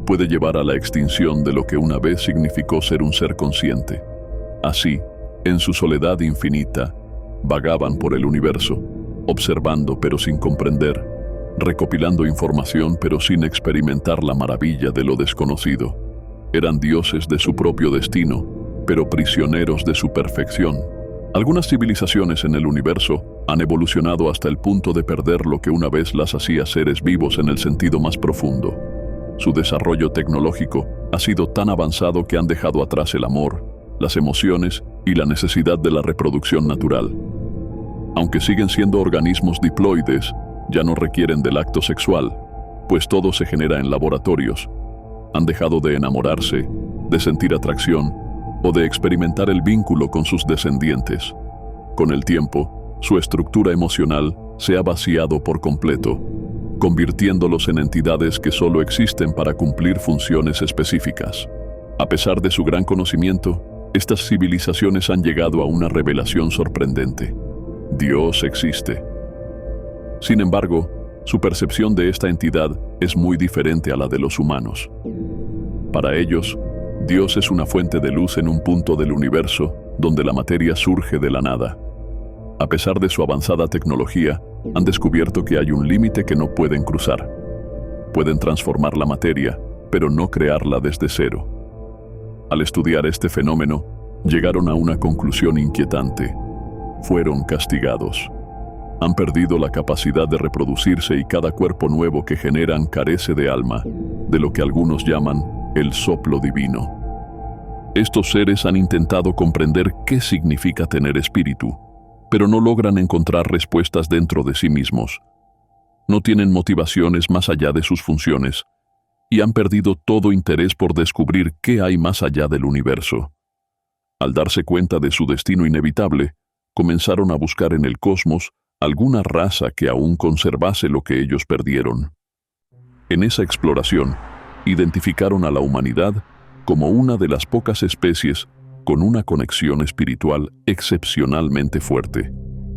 puede llevar a la extinción de lo que una vez significó ser un ser consciente. Así, en su soledad infinita, vagaban por el universo, observando pero sin comprender, recopilando información pero sin experimentar la maravilla de lo desconocido. Eran dioses de su propio destino, pero prisioneros de su perfección. Algunas civilizaciones en el universo han evolucionado hasta el punto de perder lo que una vez las hacía seres vivos en el sentido más profundo. Su desarrollo tecnológico ha sido tan avanzado que han dejado atrás el amor, las emociones y la necesidad de la reproducción natural. Aunque siguen siendo organismos diploides, ya no requieren del acto sexual, pues todo se genera en laboratorios. Han dejado de enamorarse, de sentir atracción o de experimentar el vínculo con sus descendientes. Con el tiempo, su estructura emocional se ha vaciado por completo, convirtiéndolos en entidades que solo existen para cumplir funciones específicas. A pesar de su gran conocimiento, estas civilizaciones han llegado a una revelación sorprendente. Dios existe. Sin embargo, su percepción de esta entidad es muy diferente a la de los humanos. Para ellos, Dios es una fuente de luz en un punto del universo donde la materia surge de la nada. A pesar de su avanzada tecnología, han descubierto que hay un límite que no pueden cruzar. Pueden transformar la materia, pero no crearla desde cero. Al estudiar este fenómeno, llegaron a una conclusión inquietante. Fueron castigados. Han perdido la capacidad de reproducirse y cada cuerpo nuevo que generan carece de alma, de lo que algunos llaman el soplo divino. Estos seres han intentado comprender qué significa tener espíritu, pero no logran encontrar respuestas dentro de sí mismos. No tienen motivaciones más allá de sus funciones y han perdido todo interés por descubrir qué hay más allá del universo. Al darse cuenta de su destino inevitable, comenzaron a buscar en el cosmos alguna raza que aún conservase lo que ellos perdieron. En esa exploración, identificaron a la humanidad como una de las pocas especies con una conexión espiritual excepcionalmente fuerte.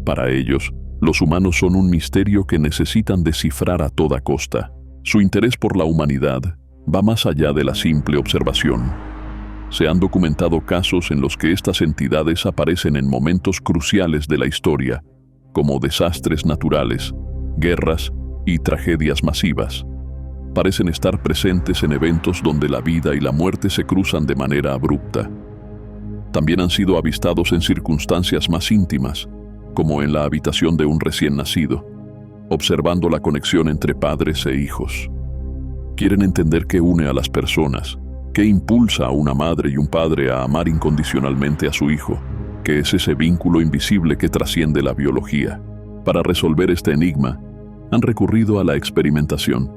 Para ellos, los humanos son un misterio que necesitan descifrar a toda costa. Su interés por la humanidad va más allá de la simple observación. Se han documentado casos en los que estas entidades aparecen en momentos cruciales de la historia, como desastres naturales, guerras y tragedias masivas. Parecen estar presentes en eventos donde la vida y la muerte se cruzan de manera abrupta. También han sido avistados en circunstancias más íntimas, como en la habitación de un recién nacido, observando la conexión entre padres e hijos. Quieren entender qué une a las personas, qué impulsa a una madre y un padre a amar incondicionalmente a su hijo, que es ese vínculo invisible que trasciende la biología. Para resolver este enigma, han recurrido a la experimentación.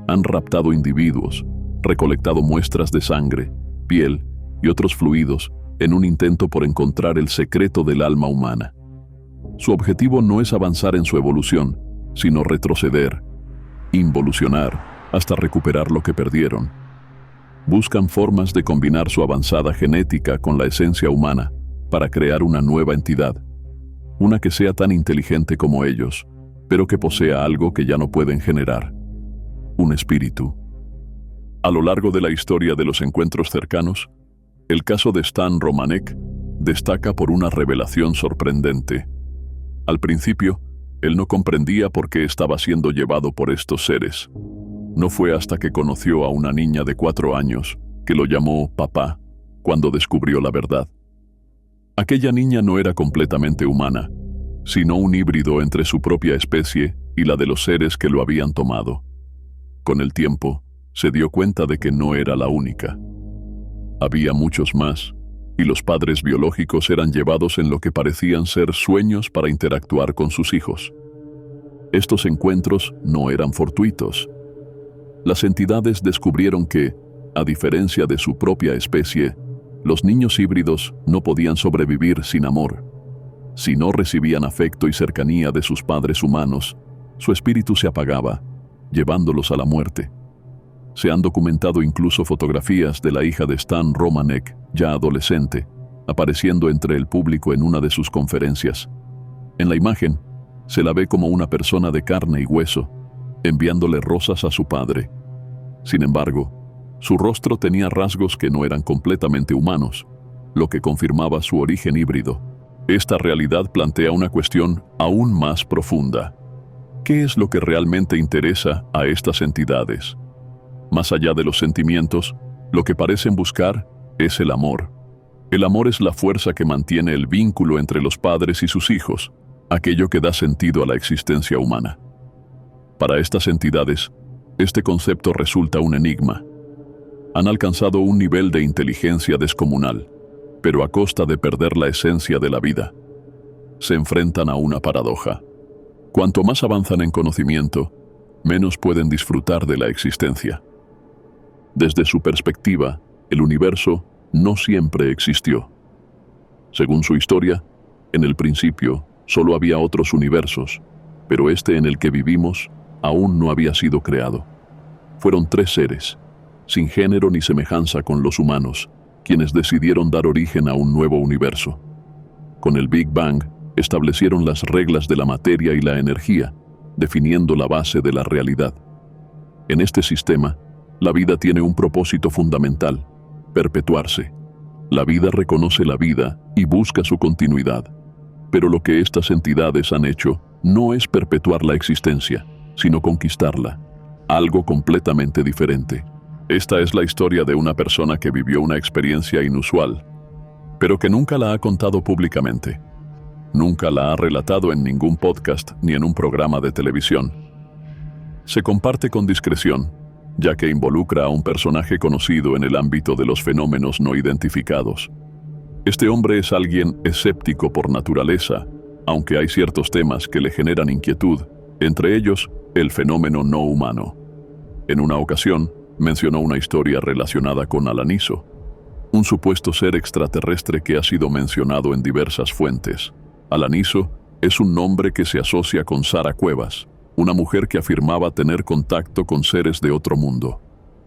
Han raptado individuos, recolectado muestras de sangre, piel y otros fluidos en un intento por encontrar el secreto del alma humana. Su objetivo no es avanzar en su evolución, sino retroceder, involucionar, hasta recuperar lo que perdieron. Buscan formas de combinar su avanzada genética con la esencia humana para crear una nueva entidad, una que sea tan inteligente como ellos, pero que posea algo que ya no pueden generar: un espíritu. A lo largo de la historia de los encuentros cercanos, el caso de Stan Romanek destaca por una revelación sorprendente. Al principio, él no comprendía por qué estaba siendo llevado por estos seres. No fue hasta que conoció a una niña de 4 años, que lo llamó papá, cuando descubrió la verdad. Aquella niña no era completamente humana, sino un híbrido entre su propia especie y la de los seres que lo habían tomado. Con el tiempo, se dio cuenta de que no era la única. Había muchos más, y los padres biológicos eran llevados en lo que parecían ser sueños para interactuar con sus hijos. Estos encuentros no eran fortuitos. Las entidades descubrieron que, a diferencia de su propia especie, los niños híbridos no podían sobrevivir sin amor. Si no recibían afecto y cercanía de sus padres humanos, su espíritu se apagaba, llevándolos a la muerte. Se han documentado incluso fotografías de la hija de Stan Romanek, ya adolescente, apareciendo entre el público en una de sus conferencias. En la imagen, se la ve como una persona de carne y hueso, enviándole rosas a su padre. Sin embargo, su rostro tenía rasgos que no eran completamente humanos, lo que confirmaba su origen híbrido. Esta realidad plantea una cuestión aún más profunda. ¿Qué es lo que realmente interesa a estas entidades? Más allá de los sentimientos, lo que parecen buscar es el amor. El amor es la fuerza que mantiene el vínculo entre los padres y sus hijos, aquello que da sentido a la existencia humana. Para estas entidades, este concepto resulta un enigma. Han alcanzado un nivel de inteligencia descomunal, pero a costa de perder la esencia de la vida. Se enfrentan a una paradoja. Cuanto más avanzan en conocimiento, menos pueden disfrutar de la existencia. Desde su perspectiva, el universo no siempre existió. Según su historia, en el principio solo había otros universos, pero este en el que vivimos aún no había sido creado. Fueron 3 seres, sin género ni semejanza con los humanos, quienes decidieron dar origen a un nuevo universo. Con el Big Bang, establecieron las reglas de la materia y la energía, definiendo la base de la realidad. En este sistema, la vida tiene un propósito fundamental: perpetuarse. La vida reconoce la vida y busca su continuidad. Pero lo que estas entidades han hecho no es perpetuar la existencia, sino conquistarla, algo completamente diferente. Esta es la historia de una persona que vivió una experiencia inusual, pero que nunca la ha contado públicamente. Nunca la ha relatado en ningún podcast ni en un programa de televisión. Se comparte con discreción, ya que involucra a un personaje conocido en el ámbito de los fenómenos no identificados. Este hombre es alguien escéptico por naturaleza, aunque hay ciertos temas que le generan inquietud, entre ellos el fenómeno no humano. En una ocasión, mencionó una historia relacionada con Alaniso, un supuesto ser extraterrestre que ha sido mencionado en diversas fuentes. Alaniso es un nombre que se asocia con Sara Cuevas, una mujer que afirmaba tener contacto con seres de otro mundo.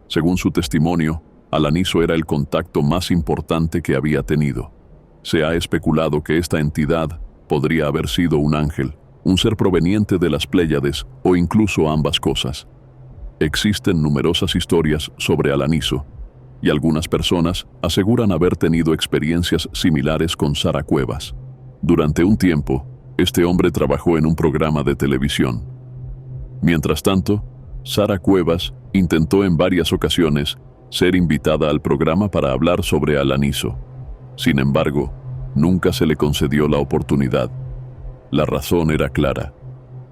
Según su testimonio, Alaniso era el contacto más importante que había tenido. Se ha especulado que esta entidad podría haber sido un ángel, un ser proveniente de las Pléyades o incluso ambas cosas. Existen numerosas historias sobre Alaniso, y algunas personas aseguran haber tenido experiencias similares con Sara Cuevas. Durante un tiempo, este hombre trabajó en un programa de televisión. Mientras tanto, Sara Cuevas intentó en varias ocasiones ser invitada al programa para hablar sobre Alaniso. Sin embargo, nunca se le concedió la oportunidad. La razón era clara.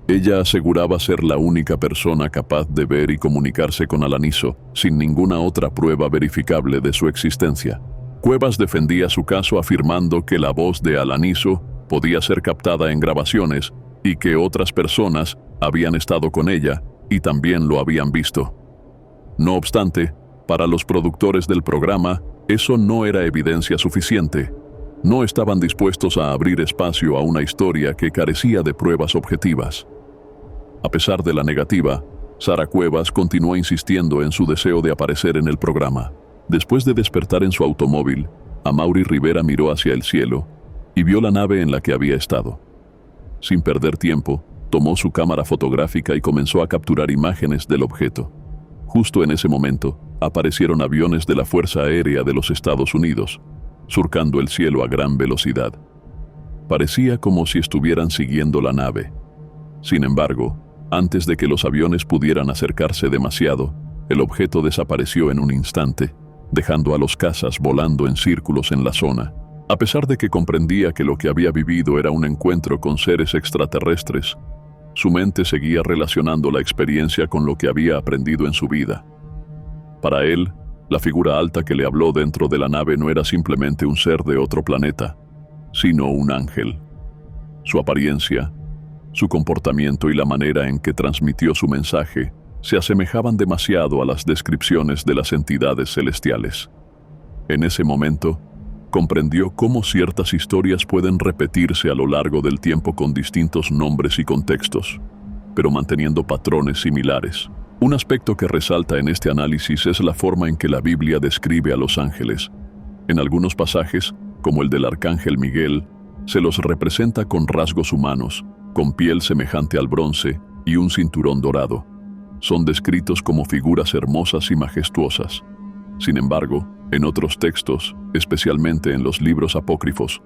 Ella aseguraba ser la única persona capaz de ver y comunicarse con Alaniso sin ninguna otra prueba verificable de su existencia. Cuevas defendía su caso afirmando que la voz de Alaniso podía ser captada en grabaciones y que otras personas habían estado con ella y también lo habían visto. No obstante, para los productores del programa, eso no era evidencia suficiente. No estaban dispuestos a abrir espacio a una historia que carecía de pruebas objetivas. A pesar de la negativa, Sara Cuevas continuó insistiendo en su deseo de aparecer en el programa. Después de despertar en su automóvil, Amaury Rivera miró hacia el cielo y vio la nave en la que había estado. Sin perder tiempo, tomó su cámara fotográfica y comenzó a capturar imágenes del objeto. Justo en ese momento, aparecieron aviones de la Fuerza Aérea de los Estados Unidos, surcando el cielo a gran velocidad. Parecía como si estuvieran siguiendo la nave. Sin embargo, antes de que los aviones pudieran acercarse demasiado, el objeto desapareció en un instante, dejando a los cazas volando en círculos en la zona. A pesar de que comprendía que lo que había vivido era un encuentro con seres extraterrestres, su mente seguía relacionando la experiencia con lo que había aprendido en su vida. Para él, la figura alta que le habló dentro de la nave no era simplemente un ser de otro planeta, sino un ángel. Su apariencia, su comportamiento y la manera en que transmitió su mensaje se asemejaban demasiado a las descripciones de las entidades celestiales. En ese momento, comprendió cómo ciertas historias pueden repetirse a lo largo del tiempo con distintos nombres y contextos, pero manteniendo patrones similares. Un aspecto que resalta en este análisis es la forma en que la Biblia describe a los ángeles. En algunos pasajes, como el del arcángel Miguel, se los representa con rasgos humanos, con piel semejante al bronce y un cinturón dorado. Son descritos como figuras hermosas y majestuosas. Sin embargo, en otros textos, especialmente en los libros apócrifos,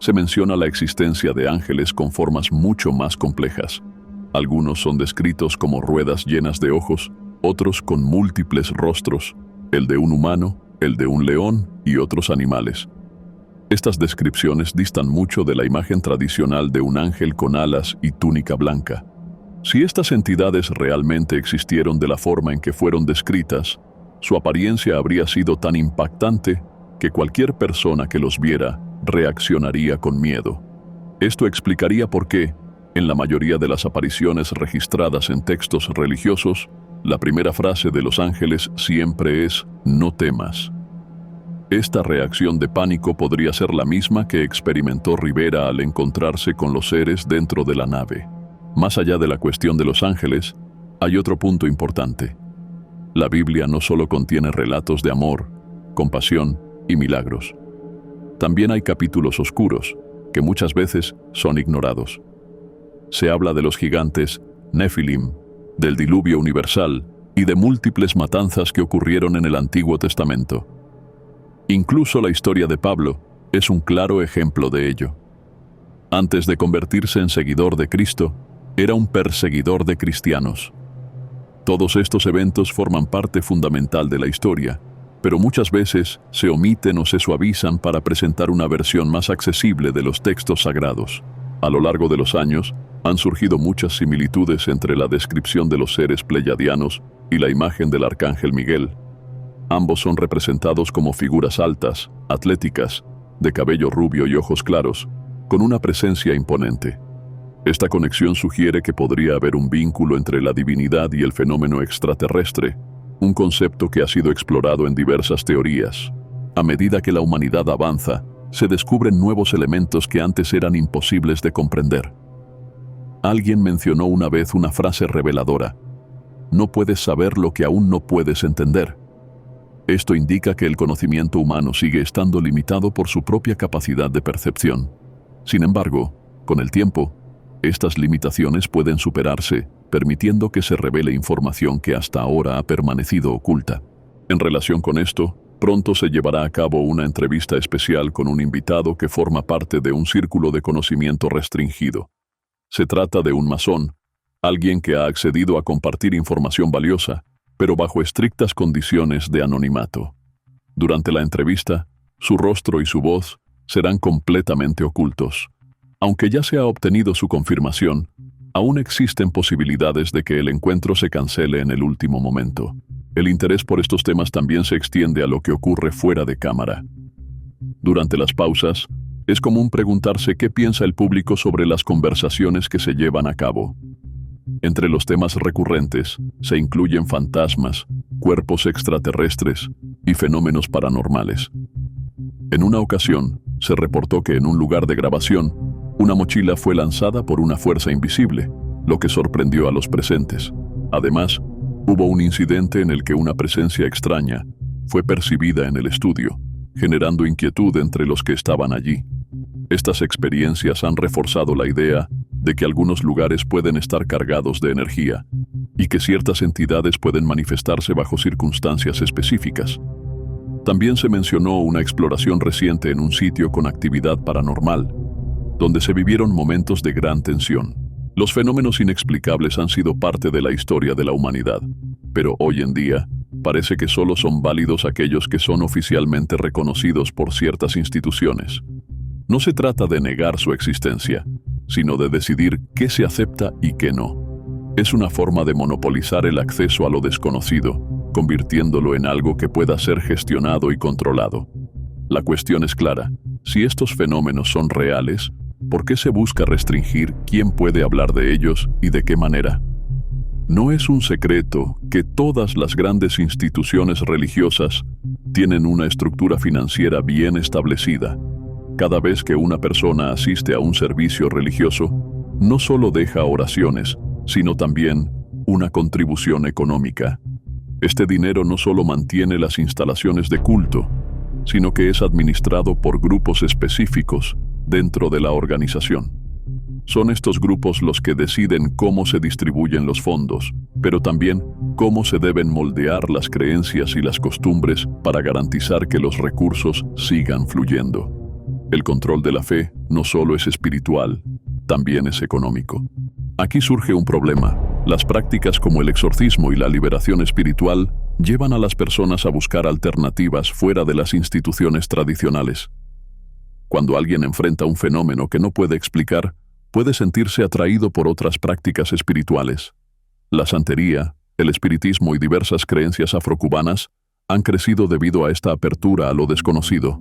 se menciona la existencia de ángeles con formas mucho más complejas. Algunos son descritos como ruedas llenas de ojos, otros con múltiples rostros, el de un humano, el de un león y otros animales. Estas descripciones distan mucho de la imagen tradicional de un ángel con alas y túnica blanca. Si estas entidades realmente existieron de la forma en que fueron descritas, su apariencia habría sido tan impactante que cualquier persona que los viera reaccionaría con miedo. Esto explicaría por qué, en la mayoría de las apariciones registradas en textos religiosos, la primera frase de los ángeles siempre es «no temas». Esta reacción de pánico podría ser la misma que experimentó Rivera al encontrarse con los seres dentro de la nave. Más allá de la cuestión de los ángeles, hay otro punto importante. La Biblia no solo contiene relatos de amor, compasión y milagros. También hay capítulos oscuros, que muchas veces son ignorados. Se habla de los gigantes Nefilim, del diluvio universal y de múltiples matanzas que ocurrieron en el Antiguo Testamento. Incluso la historia de Pablo es un claro ejemplo de ello. Antes de convertirse en seguidor de Cristo, era un perseguidor de cristianos. Todos estos eventos forman parte fundamental de la historia, pero muchas veces se omiten o se suavizan para presentar una versión más accesible de los textos sagrados. A lo largo de los años, han surgido muchas similitudes entre la descripción de los seres pleyadianos y la imagen del arcángel Miguel. Ambos son representados como figuras altas, atléticas, de cabello rubio y ojos claros, con una presencia imponente. Esta conexión sugiere que podría haber un vínculo entre la divinidad y el fenómeno extraterrestre, un concepto que ha sido explorado en diversas teorías. A medida que la humanidad avanza, se descubren nuevos elementos que antes eran imposibles de comprender. Alguien mencionó una vez una frase reveladora: «No puedes saber lo que aún no puedes entender». Esto indica que el conocimiento humano sigue estando limitado por su propia capacidad de percepción. Sin embargo, con el tiempo, estas limitaciones pueden superarse, permitiendo que se revele información que hasta ahora ha permanecido oculta. En relación con esto, pronto se llevará a cabo una entrevista especial con un invitado que forma parte de un círculo de conocimiento restringido. Se trata de un masón, alguien que ha accedido a compartir información valiosa, pero bajo estrictas condiciones de anonimato. Durante la entrevista, su rostro y su voz serán completamente ocultos. Aunque ya se ha obtenido su confirmación, aún existen posibilidades de que el encuentro se cancele en el último momento. El interés por estos temas también se extiende a lo que ocurre fuera de cámara. Durante las pausas, es común preguntarse qué piensa el público sobre las conversaciones que se llevan a cabo. Entre los temas recurrentes se incluyen fantasmas, cuerpos extraterrestres y fenómenos paranormales. En una ocasión, se reportó que en un lugar de grabación, una mochila fue lanzada por una fuerza invisible, lo que sorprendió a los presentes. Además, hubo un incidente en el que una presencia extraña fue percibida en el estudio, generando inquietud entre los que estaban allí. Estas experiencias han reforzado la idea de que algunos lugares pueden estar cargados de energía y que ciertas entidades pueden manifestarse bajo circunstancias específicas. También se mencionó una exploración reciente en un sitio con actividad paranormal, donde se vivieron momentos de gran tensión. Los fenómenos inexplicables han sido parte de la historia de la humanidad, pero hoy en día parece que solo son válidos aquellos que son oficialmente reconocidos por ciertas instituciones. No se trata de negar su existencia, sino de decidir qué se acepta y qué no. Es una forma de monopolizar el acceso a lo desconocido, convirtiéndolo en algo que pueda ser gestionado y controlado. La cuestión es clara: si estos fenómenos son reales, ¿por qué se busca restringir quién puede hablar de ellos y de qué manera? No es un secreto que todas las grandes instituciones religiosas tienen una estructura financiera bien establecida. Cada vez que una persona asiste a un servicio religioso, no solo deja oraciones, sino también una contribución económica. Este dinero no solo mantiene las instalaciones de culto, sino que es administrado por grupos específicos dentro de la organización. Son estos grupos los que deciden cómo se distribuyen los fondos, pero también cómo se deben moldear las creencias y las costumbres para garantizar que los recursos sigan fluyendo. El control de la fe no solo es espiritual, también es económico. Aquí surge un problema. Las prácticas como el exorcismo y la liberación espiritual llevan a las personas a buscar alternativas fuera de las instituciones tradicionales. Cuando alguien enfrenta un fenómeno que no puede explicar, puede sentirse atraído por otras prácticas espirituales. La santería, el espiritismo y diversas creencias afrocubanas han crecido debido a esta apertura a lo desconocido.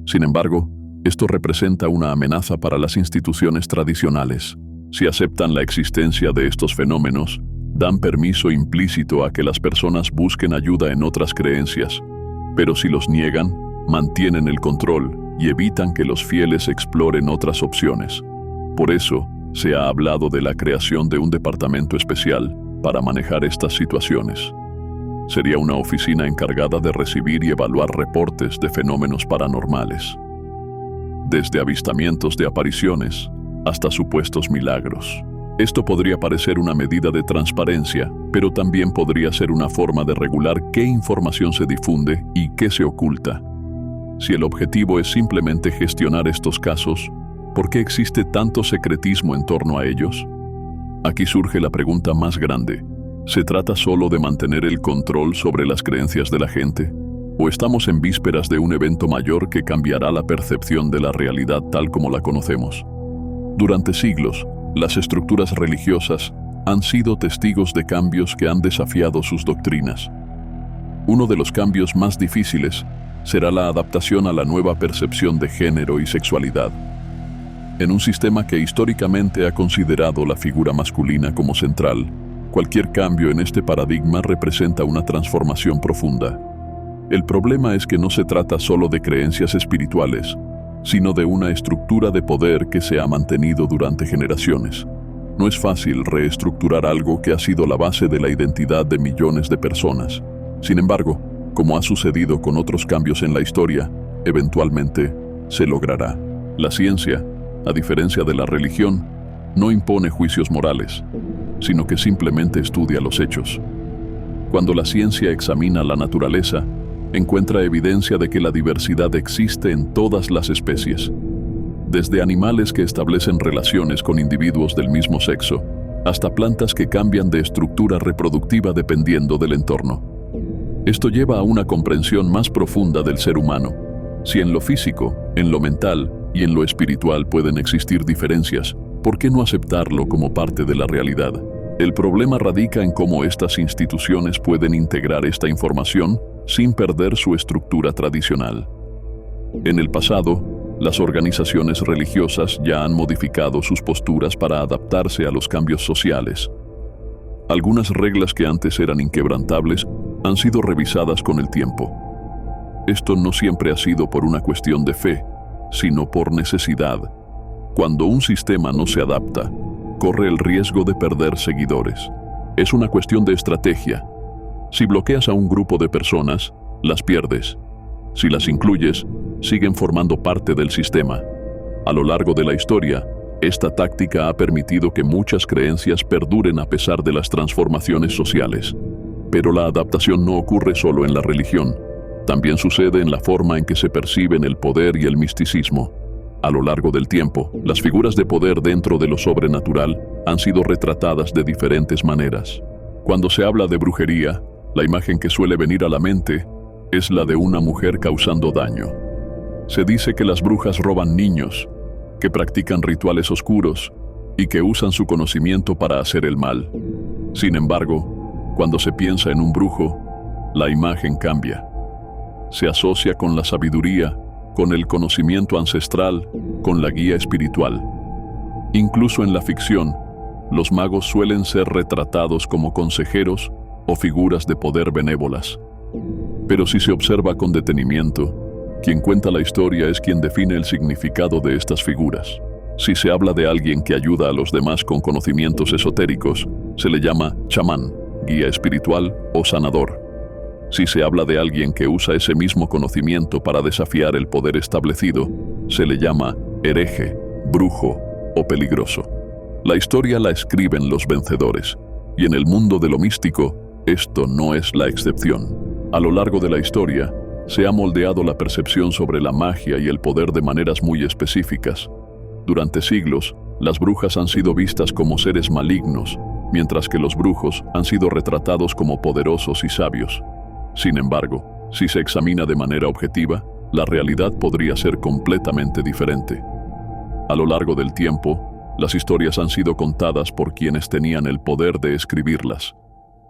Sin embargo, esto representa una amenaza para las instituciones tradicionales. Si aceptan la existencia de estos fenómenos, dan permiso implícito a que las personas busquen ayuda en otras creencias. Pero si los niegan, mantienen el control y evitan que los fieles exploren otras opciones. Por eso, se ha hablado de la creación de un departamento especial para manejar estas situaciones. Sería una oficina encargada de recibir y evaluar reportes de fenómenos paranormales, desde avistamientos de apariciones hasta supuestos milagros. Esto podría parecer una medida de transparencia, pero también podría ser una forma de regular qué información se difunde y qué se oculta. Si el objetivo es simplemente gestionar estos casos, ¿por qué existe tanto secretismo en torno a ellos? Aquí surge la pregunta más grande. ¿Se trata solo de mantener el control sobre las creencias de la gente? ¿O estamos en vísperas de un evento mayor que cambiará la percepción de la realidad tal como la conocemos? Durante siglos, las estructuras religiosas han sido testigos de cambios que han desafiado sus doctrinas. Uno de los cambios más difíciles será la adaptación a la nueva percepción de género y sexualidad. En un sistema que históricamente ha considerado la figura masculina como central, cualquier cambio en este paradigma representa una transformación profunda. El problema es que no se trata solo de creencias espirituales, sino de una estructura de poder que se ha mantenido durante generaciones. No es fácil reestructurar algo que ha sido la base de la identidad de millones de personas. Sin embargo, como ha sucedido con otros cambios en la historia, eventualmente se logrará. La ciencia, a diferencia de la religión, no impone juicios morales, sino que simplemente estudia los hechos. Cuando la ciencia examina la naturaleza, encuentra evidencia de que la diversidad existe en todas las especies, desde animales que establecen relaciones con individuos del mismo sexo, hasta plantas que cambian de estructura reproductiva dependiendo del entorno. Esto lleva a una comprensión más profunda del ser humano. Si en lo físico, en lo mental y en lo espiritual pueden existir diferencias, ¿por qué no aceptarlo como parte de la realidad? El problema radica en cómo estas instituciones pueden integrar esta información sin perder su estructura tradicional. En el pasado, las organizaciones religiosas ya han modificado sus posturas para adaptarse a los cambios sociales. Algunas reglas que antes eran inquebrantables han sido revisadas con el tiempo. Esto no siempre ha sido por una cuestión de fe, sino por necesidad. Cuando un sistema no se adapta, corre el riesgo de perder seguidores. Es una cuestión de estrategia. Si bloqueas a un grupo de personas, las pierdes. Si las incluyes, siguen formando parte del sistema. A lo largo de la historia, esta táctica ha permitido que muchas creencias perduren a pesar de las transformaciones sociales. Pero la adaptación no ocurre solo en la religión. También sucede en la forma en que se perciben el poder y el misticismo. A lo largo del tiempo, las figuras de poder dentro de lo sobrenatural han sido retratadas de diferentes maneras. Cuando se habla de brujería, la imagen que suele venir a la mente es la de una mujer causando daño. Se dice que las brujas roban niños, que practican rituales oscuros y que usan su conocimiento para hacer el mal. Sin embargo, cuando se piensa en un brujo, la imagen cambia. Se asocia con la sabiduría, con el conocimiento ancestral, con la guía espiritual. Incluso en la ficción, los magos suelen ser retratados como consejeros o figuras de poder benévolas. Pero si se observa con detenimiento, quien cuenta la historia es quien define el significado de estas figuras. Si se habla de alguien que ayuda a los demás con conocimientos esotéricos, se le llama chamán, guía espiritual o sanador. Si se habla de alguien que usa ese mismo conocimiento para desafiar el poder establecido, se le llama hereje, brujo o peligroso. La historia la escriben los vencedores, y en el mundo de lo místico, esto no es la excepción. A lo largo de la historia, se ha moldeado la percepción sobre la magia y el poder de maneras muy específicas. Durante siglos, las brujas han sido vistas como seres malignos, mientras que los brujos han sido retratados como poderosos y sabios. Sin embargo, si se examina de manera objetiva, la realidad podría ser completamente diferente. A lo largo del tiempo, las historias han sido contadas por quienes tenían el poder de escribirlas,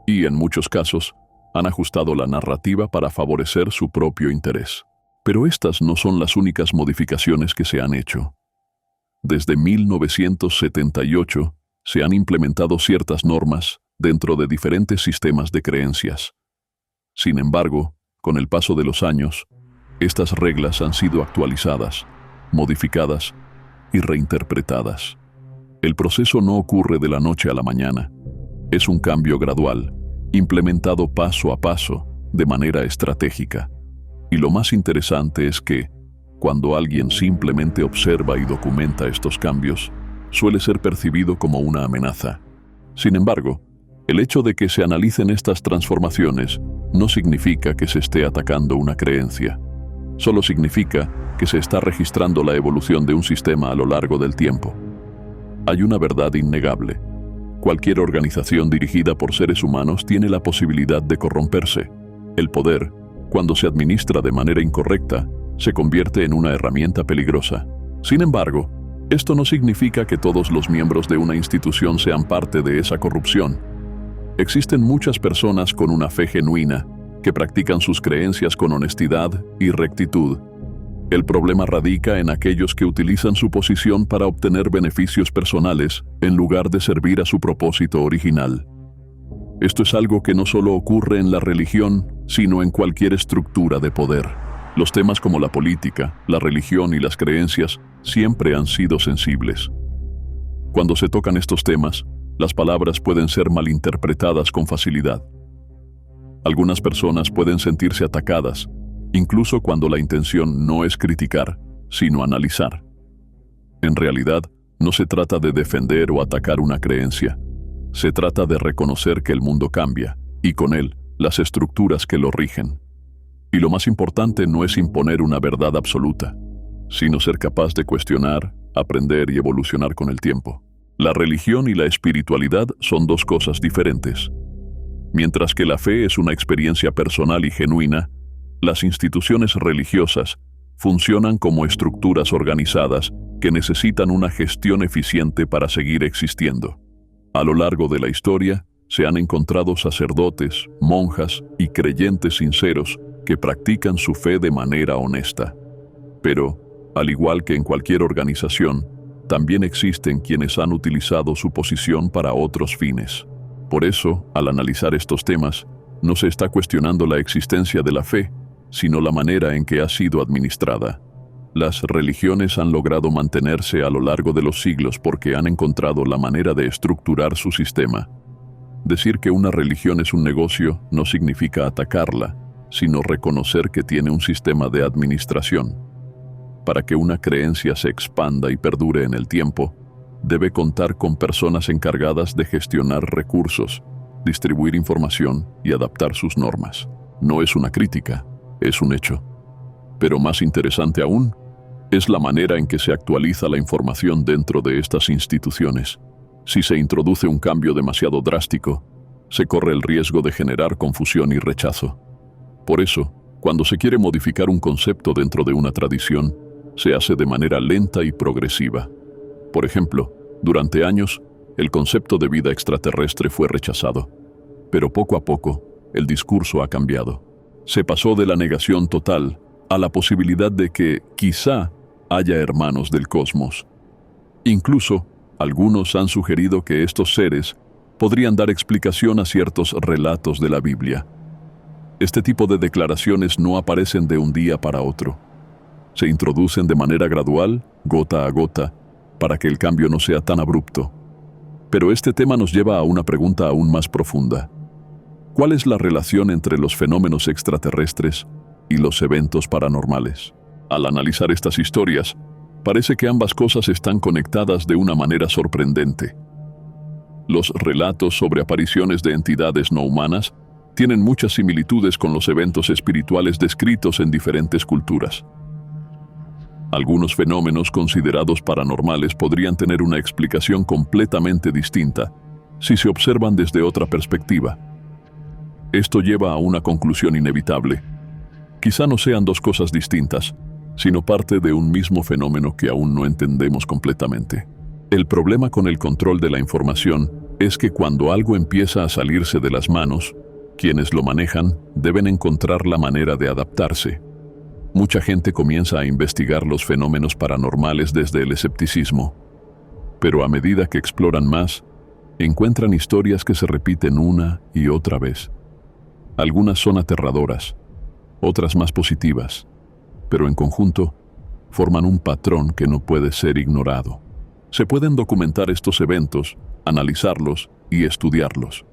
y en muchos casos, han ajustado la narrativa para favorecer su propio interés. Pero estas no son las únicas modificaciones que se han hecho. Desde 1978 se han implementado ciertas normas dentro de diferentes sistemas de creencias. Sin embargo, con el paso de los años, estas reglas han sido actualizadas, modificadas y reinterpretadas. El proceso no ocurre de la noche a la mañana. Es un cambio gradual, implementado paso a paso, de manera estratégica. Y lo más interesante es que, cuando alguien simplemente observa y documenta estos cambios, suele ser percibido como una amenaza. Sin embargo, el hecho de que se analicen estas transformaciones no significa que se esté atacando una creencia. Solo significa que se está registrando la evolución de un sistema a lo largo del tiempo. Hay una verdad innegable. Cualquier organización dirigida por seres humanos tiene la posibilidad de corromperse. El poder, cuando se administra de manera incorrecta, se convierte en una herramienta peligrosa. Sin embargo, esto no significa que todos los miembros de una institución sean parte de esa corrupción. Existen muchas personas con una fe genuina que practican sus creencias con honestidad y rectitud. El problema radica en aquellos que utilizan su posición para obtener beneficios personales en lugar de servir a su propósito original. Esto es algo que no solo ocurre en la religión, sino en cualquier estructura de poder. Los temas como la política, la religión y las creencias siempre han sido sensibles. Cuando se tocan estos temas, las palabras pueden ser malinterpretadas con facilidad. Algunas personas pueden sentirse atacadas, incluso cuando la intención no es criticar, sino analizar. En realidad, no se trata de defender o atacar una creencia. Se trata de reconocer que el mundo cambia, y con él, las estructuras que lo rigen. Y lo más importante no es imponer una verdad absoluta, sino ser capaz de cuestionar, aprender y evolucionar con el tiempo. La religión y la espiritualidad son dos cosas diferentes. Mientras que la fe es una experiencia personal y genuina, las instituciones religiosas funcionan como estructuras organizadas que necesitan una gestión eficiente para seguir existiendo. A lo largo de la historia, se han encontrado sacerdotes, monjas y creyentes sinceros que practican su fe de manera honesta. Pero, al igual que en cualquier organización, también existen quienes han utilizado su posición para otros fines. Por eso, al analizar estos temas, no se está cuestionando la existencia de la fe, sino la manera en que ha sido administrada. Las religiones han logrado mantenerse a lo largo de los siglos porque han encontrado la manera de estructurar su sistema. Decir que una religión es un negocio no significa atacarla, sino reconocer que tiene un sistema de administración. Para que una creencia se expanda y perdure en el tiempo, debe contar con personas encargadas de gestionar recursos, distribuir información y adaptar sus normas. No es una crítica, es un hecho. Pero más interesante aún, es la manera en que se actualiza la información dentro de estas instituciones. Si se introduce un cambio demasiado drástico, se corre el riesgo de generar confusión y rechazo. Por eso, cuando se quiere modificar un concepto dentro de una tradición, se hace de manera lenta y progresiva. Por ejemplo, durante años, el concepto de vida extraterrestre fue rechazado, pero poco a poco, el discurso ha cambiado. Se pasó de la negación total a la posibilidad de que, quizá, haya hermanos del cosmos. Incluso, algunos han sugerido que estos seres podrían dar explicación a ciertos relatos de la Biblia. Este tipo de declaraciones no aparecen de un día para otro. Se introducen de manera gradual, gota a gota, para que el cambio no sea tan abrupto. Pero este tema nos lleva a una pregunta aún más profunda. ¿Cuál es la relación entre los fenómenos extraterrestres y los eventos paranormales? Al analizar estas historias, parece que ambas cosas están conectadas de una manera sorprendente. Los relatos sobre apariciones de entidades no humanas tienen muchas similitudes con los eventos espirituales descritos en diferentes culturas. Algunos fenómenos considerados paranormales podrían tener una explicación completamente distinta si se observan desde otra perspectiva. Esto lleva a una conclusión inevitable. Quizá no sean dos cosas distintas, sino parte de un mismo fenómeno que aún no entendemos completamente. El problema con el control de la información es que cuando algo empieza a salirse de las manos, quienes lo manejan deben encontrar la manera de adaptarse. Mucha gente comienza a investigar los fenómenos paranormales desde el escepticismo, pero a medida que exploran más, encuentran historias que se repiten una y otra vez. Algunas son aterradoras, otras más positivas, pero en conjunto forman un patrón que no puede ser ignorado. Se pueden documentar estos eventos, analizarlos y estudiarlos.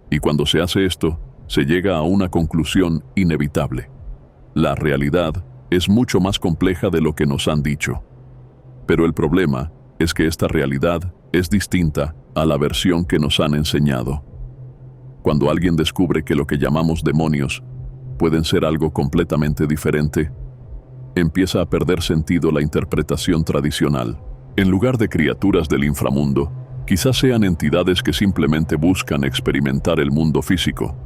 Y cuando se hace esto, se llega a una conclusión inevitable. La realidad es mucho más compleja de lo que nos han dicho. Pero el problema es que esta realidad es distinta a la versión que nos han enseñado. Cuando alguien descubre que lo que llamamos demonios pueden ser algo completamente diferente, empieza a perder sentido la interpretación tradicional. En lugar de criaturas del inframundo, quizás sean entidades que simplemente buscan experimentar el mundo físico.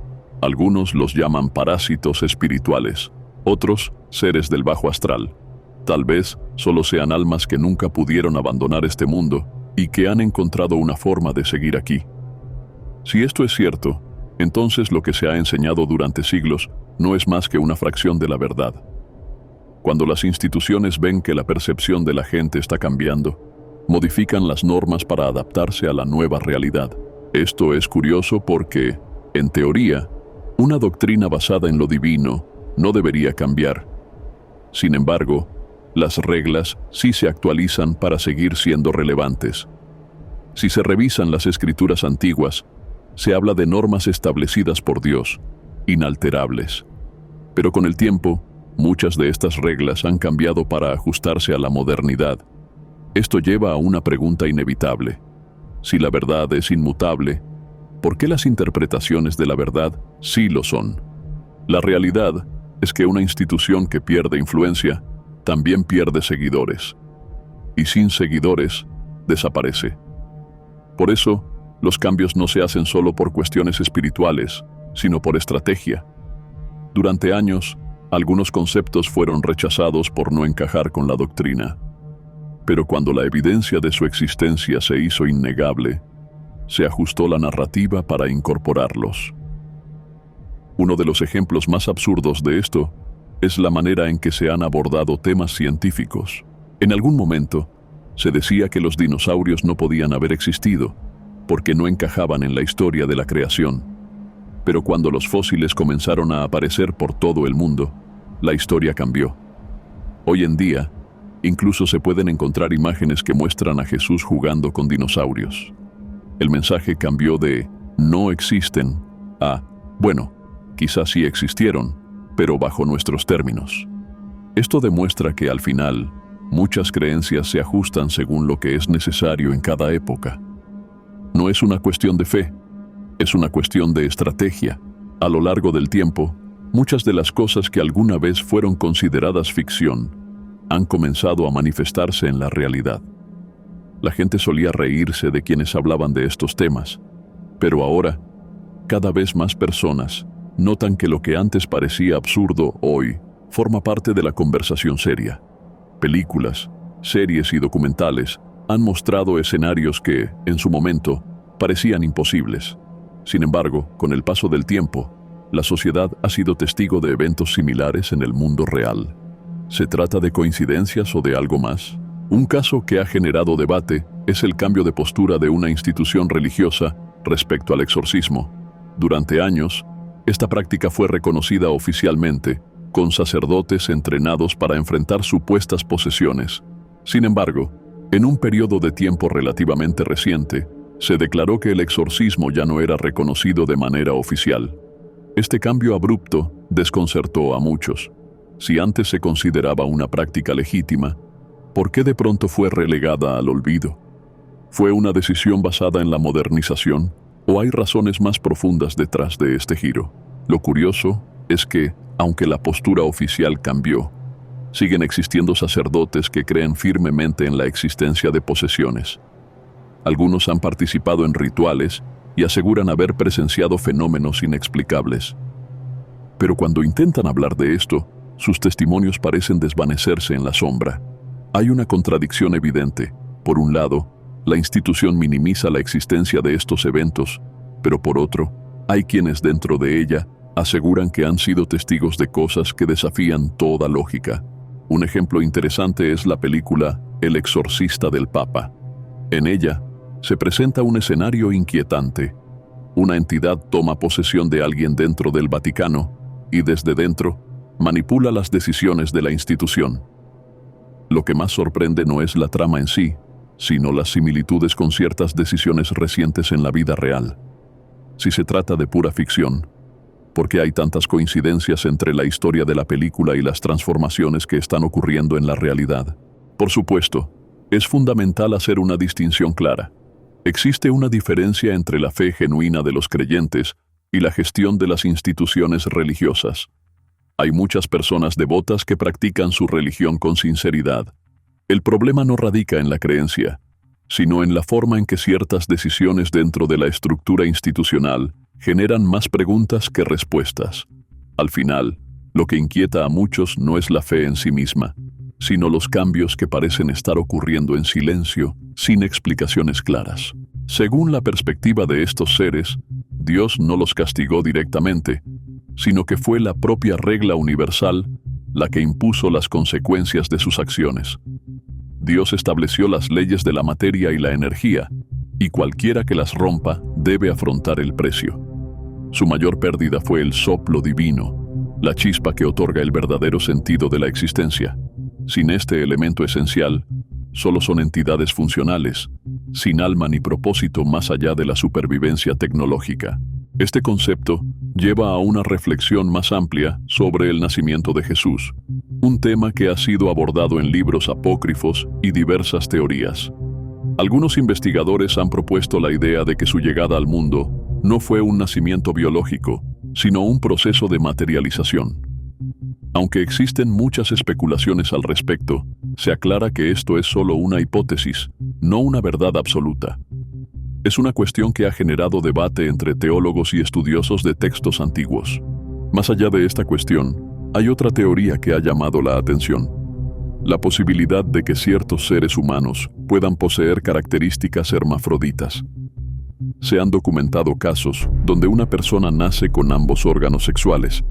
Algunos los llaman parásitos espirituales, otros seres del bajo astral. Tal vez solo sean almas que nunca pudieron abandonar este mundo y que han encontrado una forma de seguir aquí. Si esto es cierto, entonces lo que se ha enseñado durante siglos no es más que una fracción de la verdad. Cuando las instituciones ven que la percepción de la gente está cambiando, modifican las normas para adaptarse a la nueva realidad. Esto es curioso porque, en teoría, una doctrina basada en lo divino no debería cambiar. Sin embargo, las reglas sí se actualizan para seguir siendo relevantes. Si se revisan las escrituras antiguas, se habla de normas establecidas por Dios, inalterables. Pero con el tiempo, muchas de estas reglas han cambiado para ajustarse a la modernidad. Esto lleva a una pregunta inevitable. Si la verdad es inmutable, ¿por qué las interpretaciones de la verdad sí lo son? La realidad es que una institución que pierde influencia también pierde seguidores. Y sin seguidores, desaparece. Por eso, los cambios no se hacen solo por cuestiones espirituales, sino por estrategia. Durante años, algunos conceptos fueron rechazados por no encajar con la doctrina. Pero cuando la evidencia de su existencia se hizo innegable, se ajustó la narrativa para incorporarlos. Uno de los ejemplos más absurdos de esto es la manera en que se han abordado temas científicos. En algún momento, se decía que los dinosaurios no podían haber existido porque no encajaban en la historia de la creación. Pero cuando los fósiles comenzaron a aparecer por todo el mundo, la historia cambió. Hoy en día, incluso se pueden encontrar imágenes que muestran a Jesús jugando con dinosaurios. El mensaje cambió de "no existen" a "bueno, quizás sí existieron, pero bajo nuestros términos". Esto demuestra que al final, muchas creencias se ajustan según lo que es necesario en cada época. No es una cuestión de fe, es una cuestión de estrategia. A lo largo del tiempo, muchas de las cosas que alguna vez fueron consideradas ficción han comenzado a manifestarse en la realidad. La gente solía reírse de quienes hablaban de estos temas, pero ahora, cada vez más personas notan que lo que antes parecía absurdo hoy forma parte de la conversación seria. Películas, series y documentales han mostrado escenarios que, en su momento, parecían imposibles. Sin embargo, con el paso del tiempo, la sociedad ha sido testigo de eventos similares en el mundo real. ¿Se trata de coincidencias o de algo más? Un caso que ha generado debate es el cambio de postura de una institución religiosa respecto al exorcismo. Durante años, esta práctica fue reconocida oficialmente, con sacerdotes entrenados para enfrentar supuestas posesiones. Sin embargo, en un periodo de tiempo relativamente reciente, se declaró que el exorcismo ya no era reconocido de manera oficial. Este cambio abrupto desconcertó a muchos. Si antes se consideraba una práctica legítima, ¿por qué de pronto fue relegada al olvido? ¿Fue una decisión basada en la modernización o hay razones más profundas detrás de este giro? Lo curioso es que, aunque la postura oficial cambió, siguen existiendo sacerdotes que creen firmemente en la existencia de posesiones. Algunos han participado en rituales y aseguran haber presenciado fenómenos inexplicables. Pero cuando intentan hablar de esto, sus testimonios parecen desvanecerse en la sombra. Hay una contradicción evidente. Por un lado, la institución minimiza la existencia de estos eventos, pero por otro, hay quienes dentro de ella aseguran que han sido testigos de cosas que desafían toda lógica. Un ejemplo interesante es la película El exorcista del Papa. En ella, se presenta un escenario inquietante. Una entidad toma posesión de alguien dentro del Vaticano y desde dentro manipula las decisiones de la institución. Lo que más sorprende no es la trama en sí, sino las similitudes con ciertas decisiones recientes en la vida real. Si se trata de pura ficción, ¿por qué hay tantas coincidencias entre la historia de la película y las transformaciones que están ocurriendo en la realidad? Por supuesto, es fundamental hacer una distinción clara. Existe una diferencia entre la fe genuina de los creyentes y la gestión de las instituciones religiosas. Hay muchas personas devotas que practican su religión con sinceridad. El problema no radica en la creencia, sino en la forma en que ciertas decisiones dentro de la estructura institucional generan más preguntas que respuestas. Al final, lo que inquieta a muchos no es la fe en sí misma, sino los cambios que parecen estar ocurriendo en silencio, sin explicaciones claras. Según la perspectiva de estos seres, Dios no los castigó directamente, sino que fue la propia regla universal la que impuso las consecuencias de sus acciones. Dios estableció las leyes de la materia y la energía, y cualquiera que las rompa debe afrontar el precio. Su mayor pérdida fue el soplo divino, la chispa que otorga el verdadero sentido de la existencia. Sin este elemento esencial, solo son entidades funcionales, sin alma ni propósito más allá de la supervivencia tecnológica. Este concepto lleva a una reflexión más amplia sobre el nacimiento de Jesús, un tema que ha sido abordado en libros apócrifos y diversas teorías. Algunos investigadores han propuesto la idea de que su llegada al mundo no fue un nacimiento biológico, sino un proceso de materialización. Aunque existen muchas especulaciones al respecto, se aclara que esto es solo una hipótesis, no una verdad absoluta. Es una cuestión que ha generado debate entre teólogos y estudiosos de textos antiguos. Más allá de esta cuestión, hay otra teoría que ha llamado la atención: la posibilidad de que ciertos seres humanos puedan poseer características hermafroditas. Se han documentado casos donde una persona nace con ambos órganos sexuales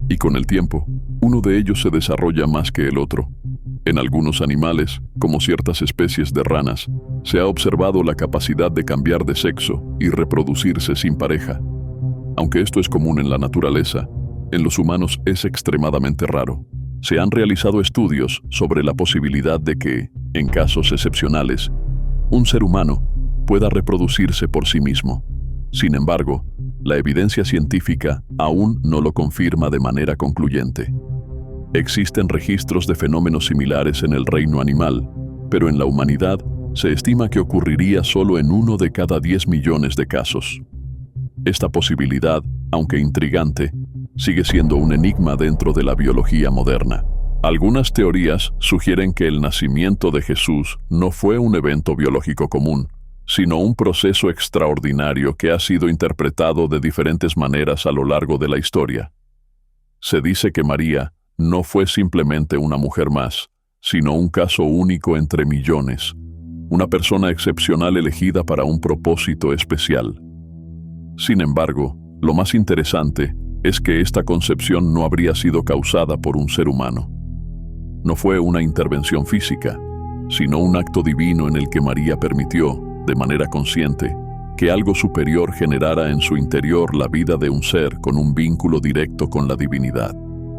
y con el tiempo, Uno de ellos se desarrolla más que el otro. En algunos animales, como ciertas especies de ranas, se ha observado la capacidad de cambiar de sexo y reproducirse sin pareja. Aunque esto es común en la naturaleza, en los humanos es extremadamente raro. Se han realizado estudios sobre la posibilidad de que, en casos excepcionales, un ser humano pueda reproducirse por sí mismo. Sin embargo, la evidencia científica aún no lo confirma de manera concluyente. Existen registros de fenómenos similares en el reino animal, pero en la humanidad se estima que ocurriría solo en 1 de cada 10 millones de casos. Esta posibilidad, aunque intrigante, sigue siendo un enigma dentro de la biología moderna. Algunas teorías sugieren que el nacimiento de Jesús no fue un evento biológico común, sino un proceso extraordinario que ha sido interpretado de diferentes maneras a lo largo de la historia. Se dice que María no fue simplemente una mujer más, sino un caso único entre millones, una persona excepcional elegida para un propósito especial. Sin embargo, lo más interesante es que esta concepción no habría sido causada por un ser humano. No fue una intervención física, sino un acto divino en el que María permitió, de manera consciente, que algo superior generara en su interior la vida de un ser con un vínculo directo con la divinidad.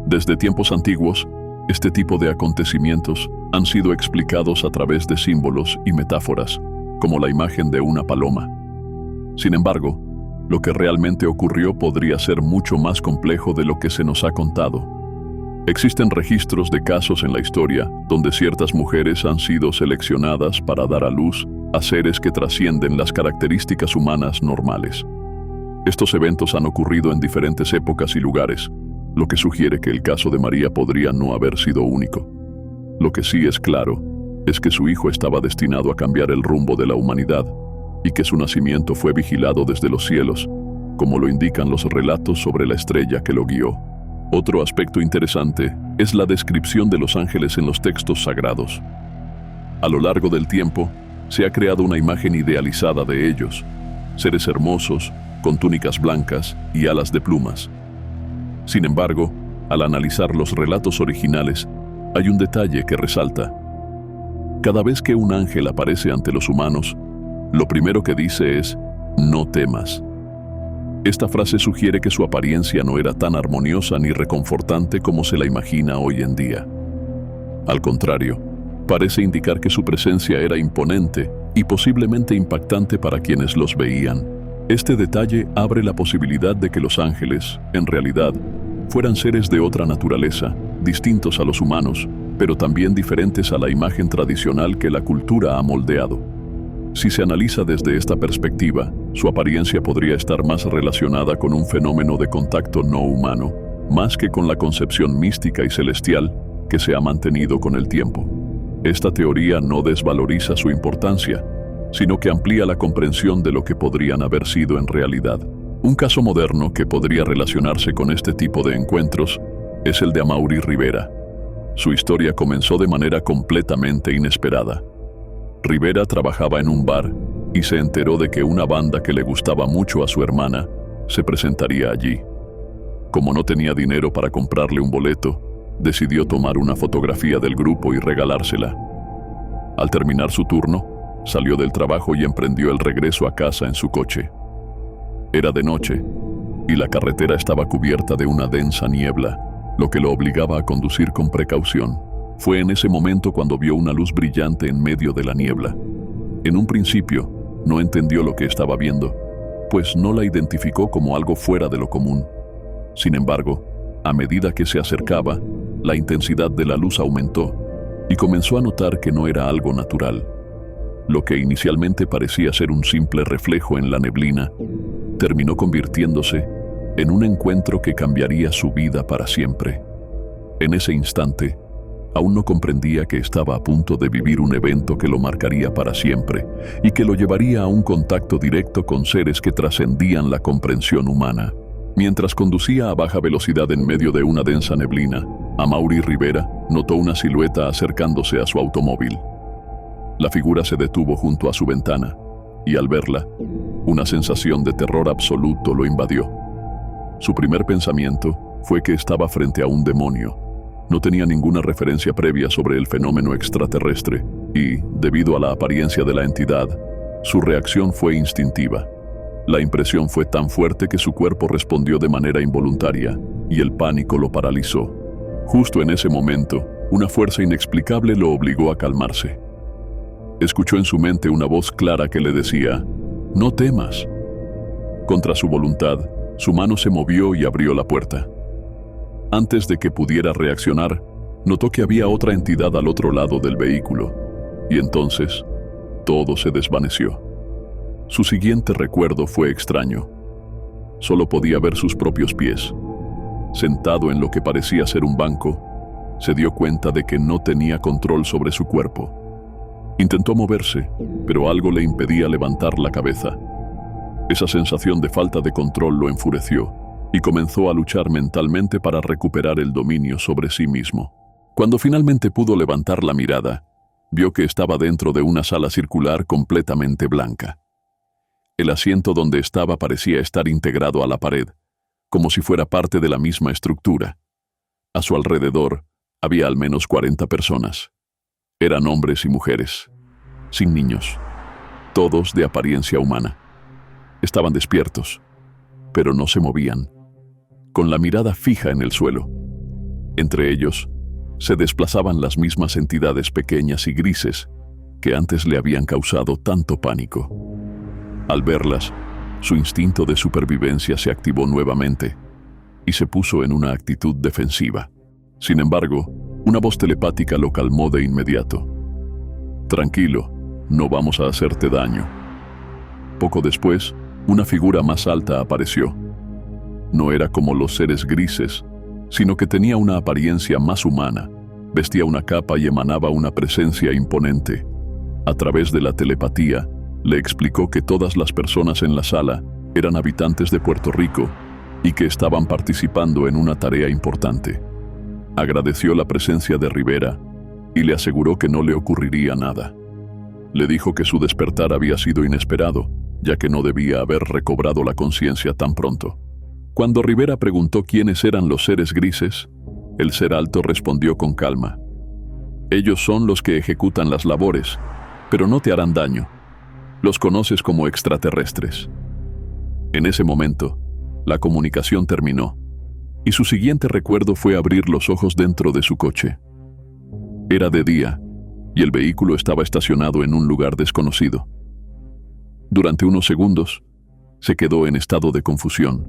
Desde tiempos antiguos, este tipo de acontecimientos han sido explicados a través de símbolos y metáforas, como la imagen de una paloma. Sin embargo, lo que realmente ocurrió podría ser mucho más complejo de lo que se nos ha contado. Existen registros de casos en la historia donde ciertas mujeres han sido seleccionadas para dar a luz a seres que trascienden las características humanas normales. Estos eventos han ocurrido en diferentes épocas y lugares, lo que sugiere que el caso de María podría no haber sido único. Lo que sí es claro es que su hijo estaba destinado a cambiar el rumbo de la humanidad y que su nacimiento fue vigilado desde los cielos, como lo indican los relatos sobre la estrella que lo guió. Otro aspecto interesante es la descripción de los ángeles en los textos sagrados. A lo largo del tiempo, se ha creado una imagen idealizada de ellos, seres hermosos, con túnicas blancas y alas de plumas. Sin embargo, al analizar los relatos originales, hay un detalle que resalta. Cada vez que un ángel aparece ante los humanos, lo primero que dice es, «No temas». Esta frase sugiere que su apariencia no era tan armoniosa ni reconfortante como se la imagina hoy en día. Al contrario, parece indicar que su presencia era imponente y posiblemente impactante para quienes los veían. Este detalle abre la posibilidad de que los ángeles, en realidad, fueran seres de otra naturaleza, distintos a los humanos, pero también diferentes a la imagen tradicional que la cultura ha moldeado. Si se analiza desde esta perspectiva, su apariencia podría estar más relacionada con un fenómeno de contacto no humano, más que con la concepción mística y celestial que se ha mantenido con el tiempo. Esta teoría no desvaloriza su importancia, sino que amplía la comprensión de lo que podrían haber sido en realidad. Un caso moderno que podría relacionarse con este tipo de encuentros es el de Amaury Rivera. Su historia comenzó de manera completamente inesperada. Rivera trabajaba en un bar y se enteró de que una banda que le gustaba mucho a su hermana se presentaría allí. Como no tenía dinero para comprarle un boleto, decidió tomar una fotografía del grupo y regalársela. Al terminar su turno, salió del trabajo y emprendió el regreso a casa en su coche. Era de noche y la carretera estaba cubierta de una densa niebla, lo que lo obligaba a conducir con precaución. Fue en ese momento cuando vio una luz brillante en medio de la niebla. En un principio, no entendió lo que estaba viendo, pues no la identificó como algo fuera de lo común. Sin embargo, a medida que se acercaba, la intensidad de la luz aumentó y comenzó a notar que no era algo natural. Lo que inicialmente parecía ser un simple reflejo en la neblina, terminó convirtiéndose en un encuentro que cambiaría su vida para siempre. En ese instante, aún no comprendía que estaba a punto de vivir un evento que lo marcaría para siempre y que lo llevaría a un contacto directo con seres que trascendían la comprensión humana. Mientras conducía a baja velocidad en medio de una densa neblina, Amaury Rivera notó una silueta acercándose a su automóvil. La figura se detuvo junto a su ventana y al verla, una sensación de terror absoluto lo invadió. Su primer pensamiento fue que estaba frente a un demonio, No tenía ninguna referencia previa sobre el fenómeno extraterrestre y, debido a la apariencia de la entidad, su reacción fue instintiva. La impresión fue tan fuerte que su cuerpo respondió de manera involuntaria y el pánico lo paralizó. Justo en ese momento, una fuerza inexplicable lo obligó a calmarse. Escuchó en su mente una voz clara que le decía: «No temas». Contra su voluntad, su mano se movió y abrió la puerta. Antes de que pudiera reaccionar, notó que había otra entidad al otro lado del vehículo, y entonces todo se desvaneció. Su siguiente recuerdo fue extraño. Solo podía ver sus propios pies. Sentado en lo que parecía ser un banco, se dio cuenta de que no tenía control sobre su cuerpo. Intentó moverse, pero algo le impedía levantar la cabeza. Esa sensación de falta de control lo enfureció y comenzó a luchar mentalmente para recuperar el dominio sobre sí mismo. Cuando finalmente pudo levantar la mirada, vio que estaba dentro de una sala circular completamente blanca. El asiento donde estaba parecía estar integrado a la pared, como si fuera parte de la misma estructura. A su alrededor había al menos 40 personas. Eran hombres y mujeres, sin niños, todos de apariencia humana. Estaban despiertos, pero no se movían, con la mirada fija en el suelo. Entre ellos, se desplazaban las mismas entidades pequeñas y grises que antes le habían causado tanto pánico. Al verlas, su instinto de supervivencia se activó nuevamente y se puso en una actitud defensiva. Sin embargo, una voz telepática lo calmó de inmediato. «Tranquilo, no vamos a hacerte daño». Poco después, una figura más alta apareció. No era como los seres grises, sino que tenía una apariencia más humana, vestía una capa y emanaba una presencia imponente. A través de la telepatía, le explicó que todas las personas en la sala eran habitantes de Puerto Rico y que estaban participando en una tarea importante. Agradeció la presencia de Rivera y le aseguró que no le ocurriría nada. Le dijo que su despertar había sido inesperado, ya que no debía haber recobrado la conciencia tan pronto. Cuando Rivera preguntó quiénes eran los seres grises, el ser alto respondió con calma: «Ellos son los que ejecutan las labores, pero no te harán daño. Los conoces como extraterrestres». En ese momento, la comunicación terminó, y su siguiente recuerdo fue abrir los ojos dentro de su coche. Era de día, y el vehículo estaba estacionado en un lugar desconocido. Durante unos segundos, se quedó en estado de confusión,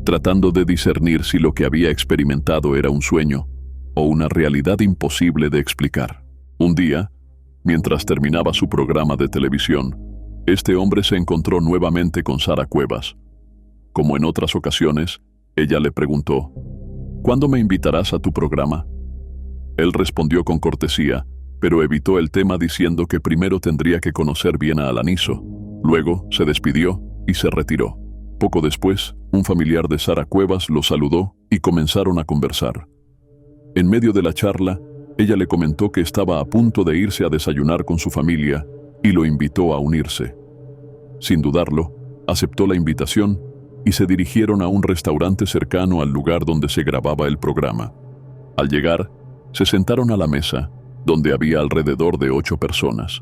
tratando de discernir si lo que había experimentado era un sueño o una realidad imposible de explicar. Un día, mientras terminaba su programa de televisión, este hombre se encontró nuevamente con Sara Cuevas. Como en otras ocasiones, ella le preguntó: «¿Cuándo me invitarás a tu programa?». Él respondió con cortesía, pero evitó el tema diciendo que primero tendría que conocer bien a Alaniso. Luego se despidió y se retiró. Poco después, un familiar de Sara Cuevas lo saludó y comenzaron a conversar. En medio de la charla, ella le comentó que estaba a punto de irse a desayunar con su familia y lo invitó a unirse. Sin dudarlo, aceptó la invitación y se dirigieron a un restaurante cercano al lugar donde se grababa el programa. Al llegar, se sentaron a la mesa, donde había alrededor de 8 personas.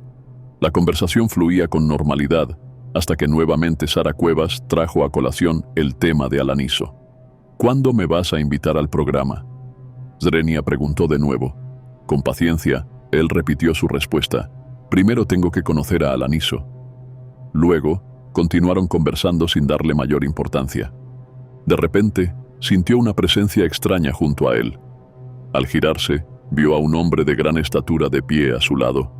La conversación fluía con normalidad, hasta que nuevamente Sara Cuevas trajo a colación el tema de Alaniso. «¿Cuándo me vas a invitar al programa?». Zrenia preguntó de nuevo. Con paciencia, él repitió su respuesta: «Primero tengo que conocer a Alaniso». Luego, continuaron conversando sin darle mayor importancia. De repente, sintió una presencia extraña junto a él. Al girarse, vio a un hombre de gran estatura de pie a su lado.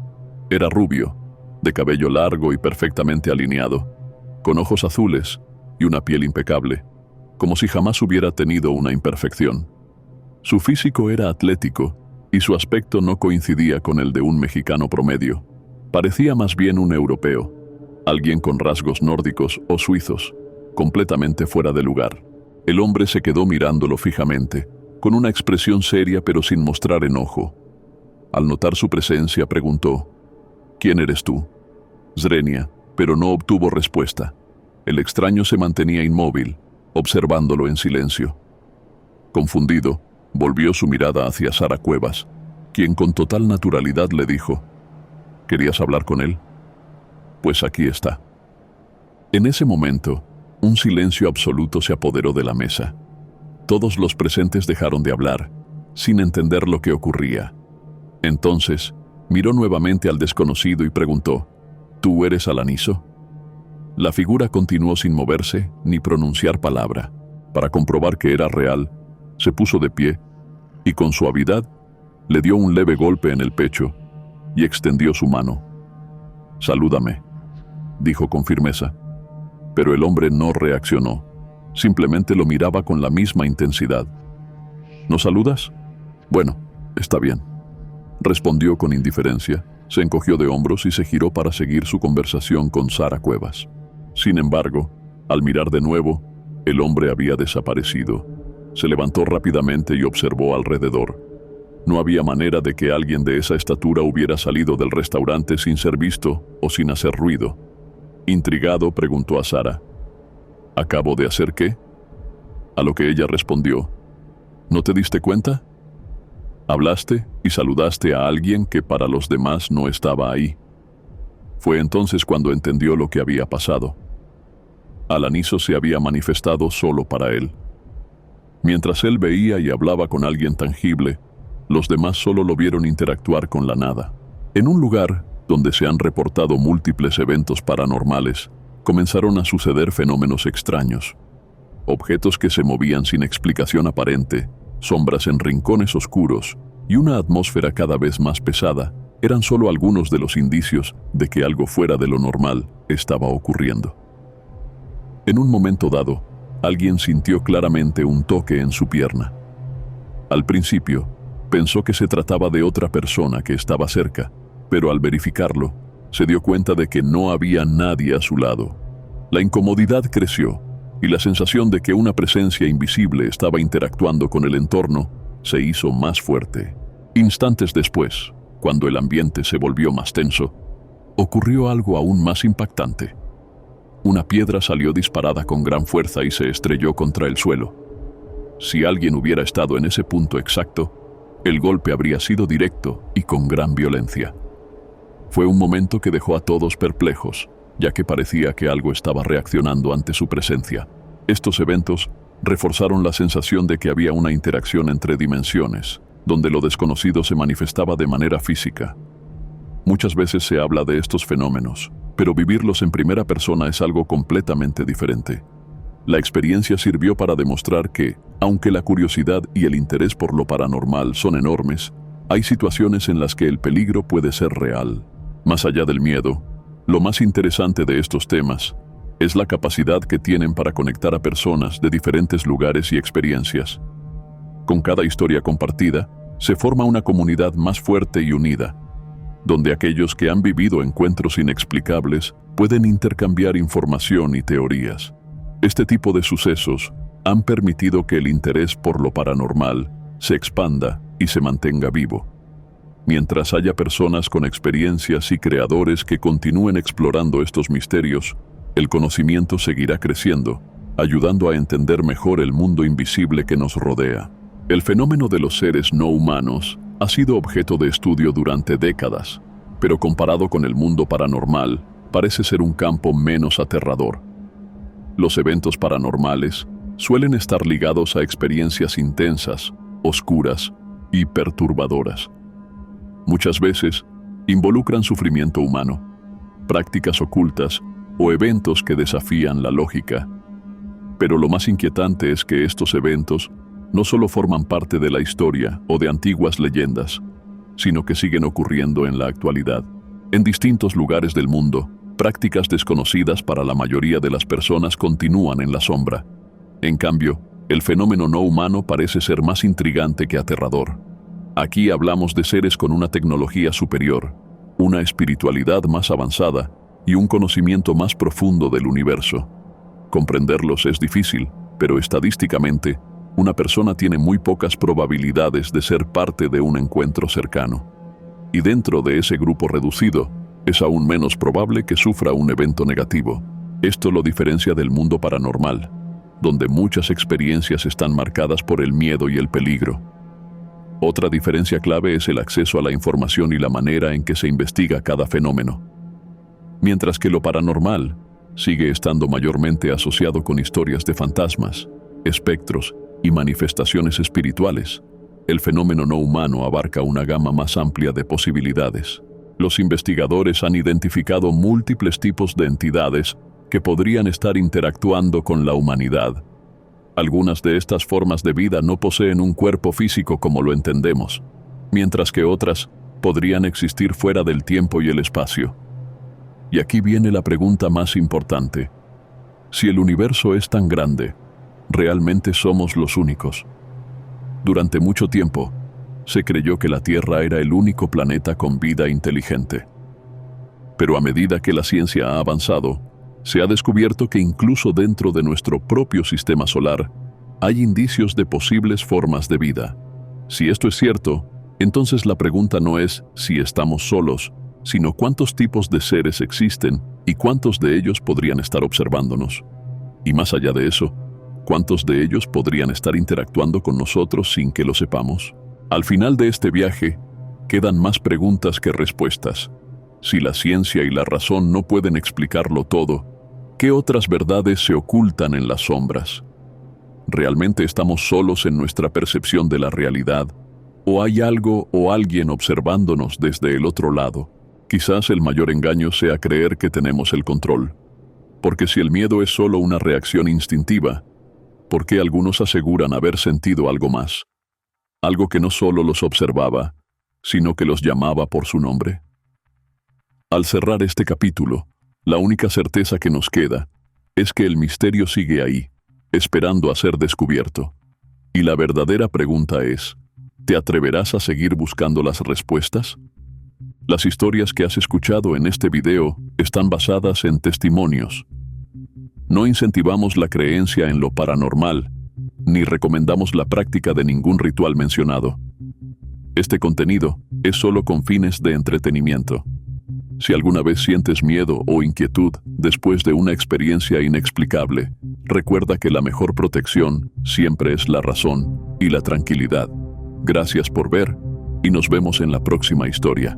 Era rubio, de cabello largo y perfectamente alineado, con ojos azules y una piel impecable, como si jamás hubiera tenido una imperfección. Su físico era atlético y su aspecto no coincidía con el de un mexicano promedio. Parecía más bien un europeo, alguien con rasgos nórdicos o suizos, completamente fuera de lugar. El hombre se quedó mirándolo fijamente, con una expresión seria pero sin mostrar enojo. Al notar su presencia, preguntó: «¿Quién eres tú?». Zrenia, pero no obtuvo respuesta. El extraño se mantenía inmóvil, observándolo en silencio. Confundido, Volvió su mirada hacia Sara Cuevas, quien con total naturalidad le dijo: ¿Querías hablar con él? Pues aquí está. En ese momento, un silencio absoluto se apoderó de la mesa. Todos los presentes dejaron de hablar, sin entender lo que ocurría. Entonces, miró nuevamente al desconocido y preguntó: ¿Tú eres Alaniso? La figura continuó sin moverse ni pronunciar palabra. Para comprobar que era real, se puso de pie y con suavidad le dio un leve golpe en el pecho y extendió su mano. «Salúdame», dijo con firmeza. Pero el hombre no reaccionó, simplemente lo miraba con la misma intensidad. ¿No saludas? Bueno, está bien. Respondió con indiferencia, se encogió de hombros y se giró para seguir su conversación con Sara Cuevas. Sin embargo, al mirar de nuevo, el hombre había desaparecido. Se levantó rápidamente y observó alrededor. No había manera de que alguien de esa estatura hubiera salido del restaurante sin ser visto o sin hacer ruido. Intrigado, preguntó a Sara: ¿Acabo de hacer qué? A lo que ella respondió: ¿No te diste cuenta? Hablaste y saludaste a alguien que para los demás no estaba ahí. Fue entonces cuando entendió lo que había pasado. Alaniso se había manifestado solo para él. Mientras él veía y hablaba con alguien tangible, los demás solo lo vieron interactuar con la nada. En un lugar donde se han reportado múltiples eventos paranormales, comenzaron a suceder fenómenos extraños. Objetos que se movían sin explicación aparente, sombras en rincones oscuros y una atmósfera cada vez más pesada eran solo algunos de los indicios de que algo fuera de lo normal estaba ocurriendo. En un momento dado, alguien sintió claramente un toque en su pierna. Al principio, pensó que se trataba de otra persona que estaba cerca, pero al verificarlo, se dio cuenta de que no había nadie a su lado. La incomodidad creció, y la sensación de que una presencia invisible estaba interactuando con el entorno se hizo más fuerte. Instantes después, cuando el ambiente se volvió más tenso, ocurrió algo aún más impactante. Una piedra salió disparada con gran fuerza y se estrelló contra el suelo. Si alguien hubiera estado en ese punto exacto, el golpe habría sido directo y con gran violencia. Fue un momento que dejó a todos perplejos, ya que parecía que algo estaba reaccionando ante su presencia. Estos eventos reforzaron la sensación de que había una interacción entre dimensiones, donde lo desconocido se manifestaba de manera física. Muchas veces se habla de estos fenómenos, pero vivirlos en primera persona es algo completamente diferente. La experiencia sirvió para demostrar que, aunque la curiosidad y el interés por lo paranormal son enormes, hay situaciones en las que el peligro puede ser real. Más allá del miedo, lo más interesante de estos temas es la capacidad que tienen para conectar a personas de diferentes lugares y experiencias. Con cada historia compartida, se forma una comunidad más fuerte y unida, donde aquellos que han vivido encuentros inexplicables pueden intercambiar información y teorías. Este tipo de sucesos han permitido que el interés por lo paranormal se expanda y se mantenga vivo. Mientras haya personas con experiencias y creadores que continúen explorando estos misterios, el conocimiento seguirá creciendo, ayudando a entender mejor el mundo invisible que nos rodea. El fenómeno de los seres no humanos ha sido objeto de estudio durante décadas, pero comparado con el mundo paranormal, parece ser un campo menos aterrador. Los eventos paranormales suelen estar ligados a experiencias intensas, oscuras y perturbadoras. Muchas veces involucran sufrimiento humano, prácticas ocultas o eventos que desafían la lógica. Pero lo más inquietante es que estos eventos no solo forman parte de la historia o de antiguas leyendas, sino que siguen ocurriendo en la actualidad. En distintos lugares del mundo, prácticas desconocidas para la mayoría de las personas continúan en la sombra. En cambio, el fenómeno no humano parece ser más intrigante que aterrador. Aquí hablamos de seres con una tecnología superior, una espiritualidad más avanzada y un conocimiento más profundo del universo. Comprenderlos es difícil, pero estadísticamente, una persona tiene muy pocas probabilidades de ser parte de un encuentro cercano. Y dentro de ese grupo reducido, es aún menos probable que sufra un evento negativo. Esto lo diferencia del mundo paranormal, donde muchas experiencias están marcadas por el miedo y el peligro. Otra diferencia clave es el acceso a la información y la manera en que se investiga cada fenómeno. Mientras que lo paranormal sigue estando mayormente asociado con historias de fantasmas, espectros y manifestaciones espirituales, el fenómeno no humano abarca una gama más amplia de posibilidades. Los investigadores han identificado múltiples tipos de entidades que podrían estar interactuando con la humanidad. Algunas de estas formas de vida no poseen un cuerpo físico como lo entendemos, mientras que otras podrían existir fuera del tiempo y el espacio. Y aquí viene la pregunta más importante. Si el universo es tan grande, ¿realmente somos los únicos? Durante mucho tiempo, se creyó que la Tierra era el único planeta con vida inteligente. Pero a medida que la ciencia ha avanzado, se ha descubierto que incluso dentro de nuestro propio sistema solar hay indicios de posibles formas de vida. Si esto es cierto, entonces la pregunta no es si estamos solos, sino cuántos tipos de seres existen y cuántos de ellos podrían estar observándonos. Y más allá de eso, ¿cuántos de ellos podrían estar interactuando con nosotros sin que lo sepamos? Al final de este viaje, quedan más preguntas que respuestas. Si la ciencia y la razón no pueden explicarlo todo, ¿qué otras verdades se ocultan en las sombras? ¿Realmente estamos solos en nuestra percepción de la realidad? ¿O hay algo o alguien observándonos desde el otro lado? Quizás el mayor engaño sea creer que tenemos el control. Porque si el miedo es solo una reacción instintiva, ¿por qué algunos aseguran haber sentido algo más? Algo que no solo los observaba, sino que los llamaba por su nombre. Al cerrar este capítulo, la única certeza que nos queda es que el misterio sigue ahí, esperando a ser descubierto. Y la verdadera pregunta es, ¿te atreverás a seguir buscando las respuestas? Las historias que has escuchado en este video están basadas en testimonios. No incentivamos la creencia en lo paranormal, ni recomendamos la práctica de ningún ritual mencionado. Este contenido es solo con fines de entretenimiento. Si alguna vez sientes miedo o inquietud después de una experiencia inexplicable, recuerda que la mejor protección siempre es la razón y la tranquilidad. Gracias por ver y nos vemos en la próxima historia.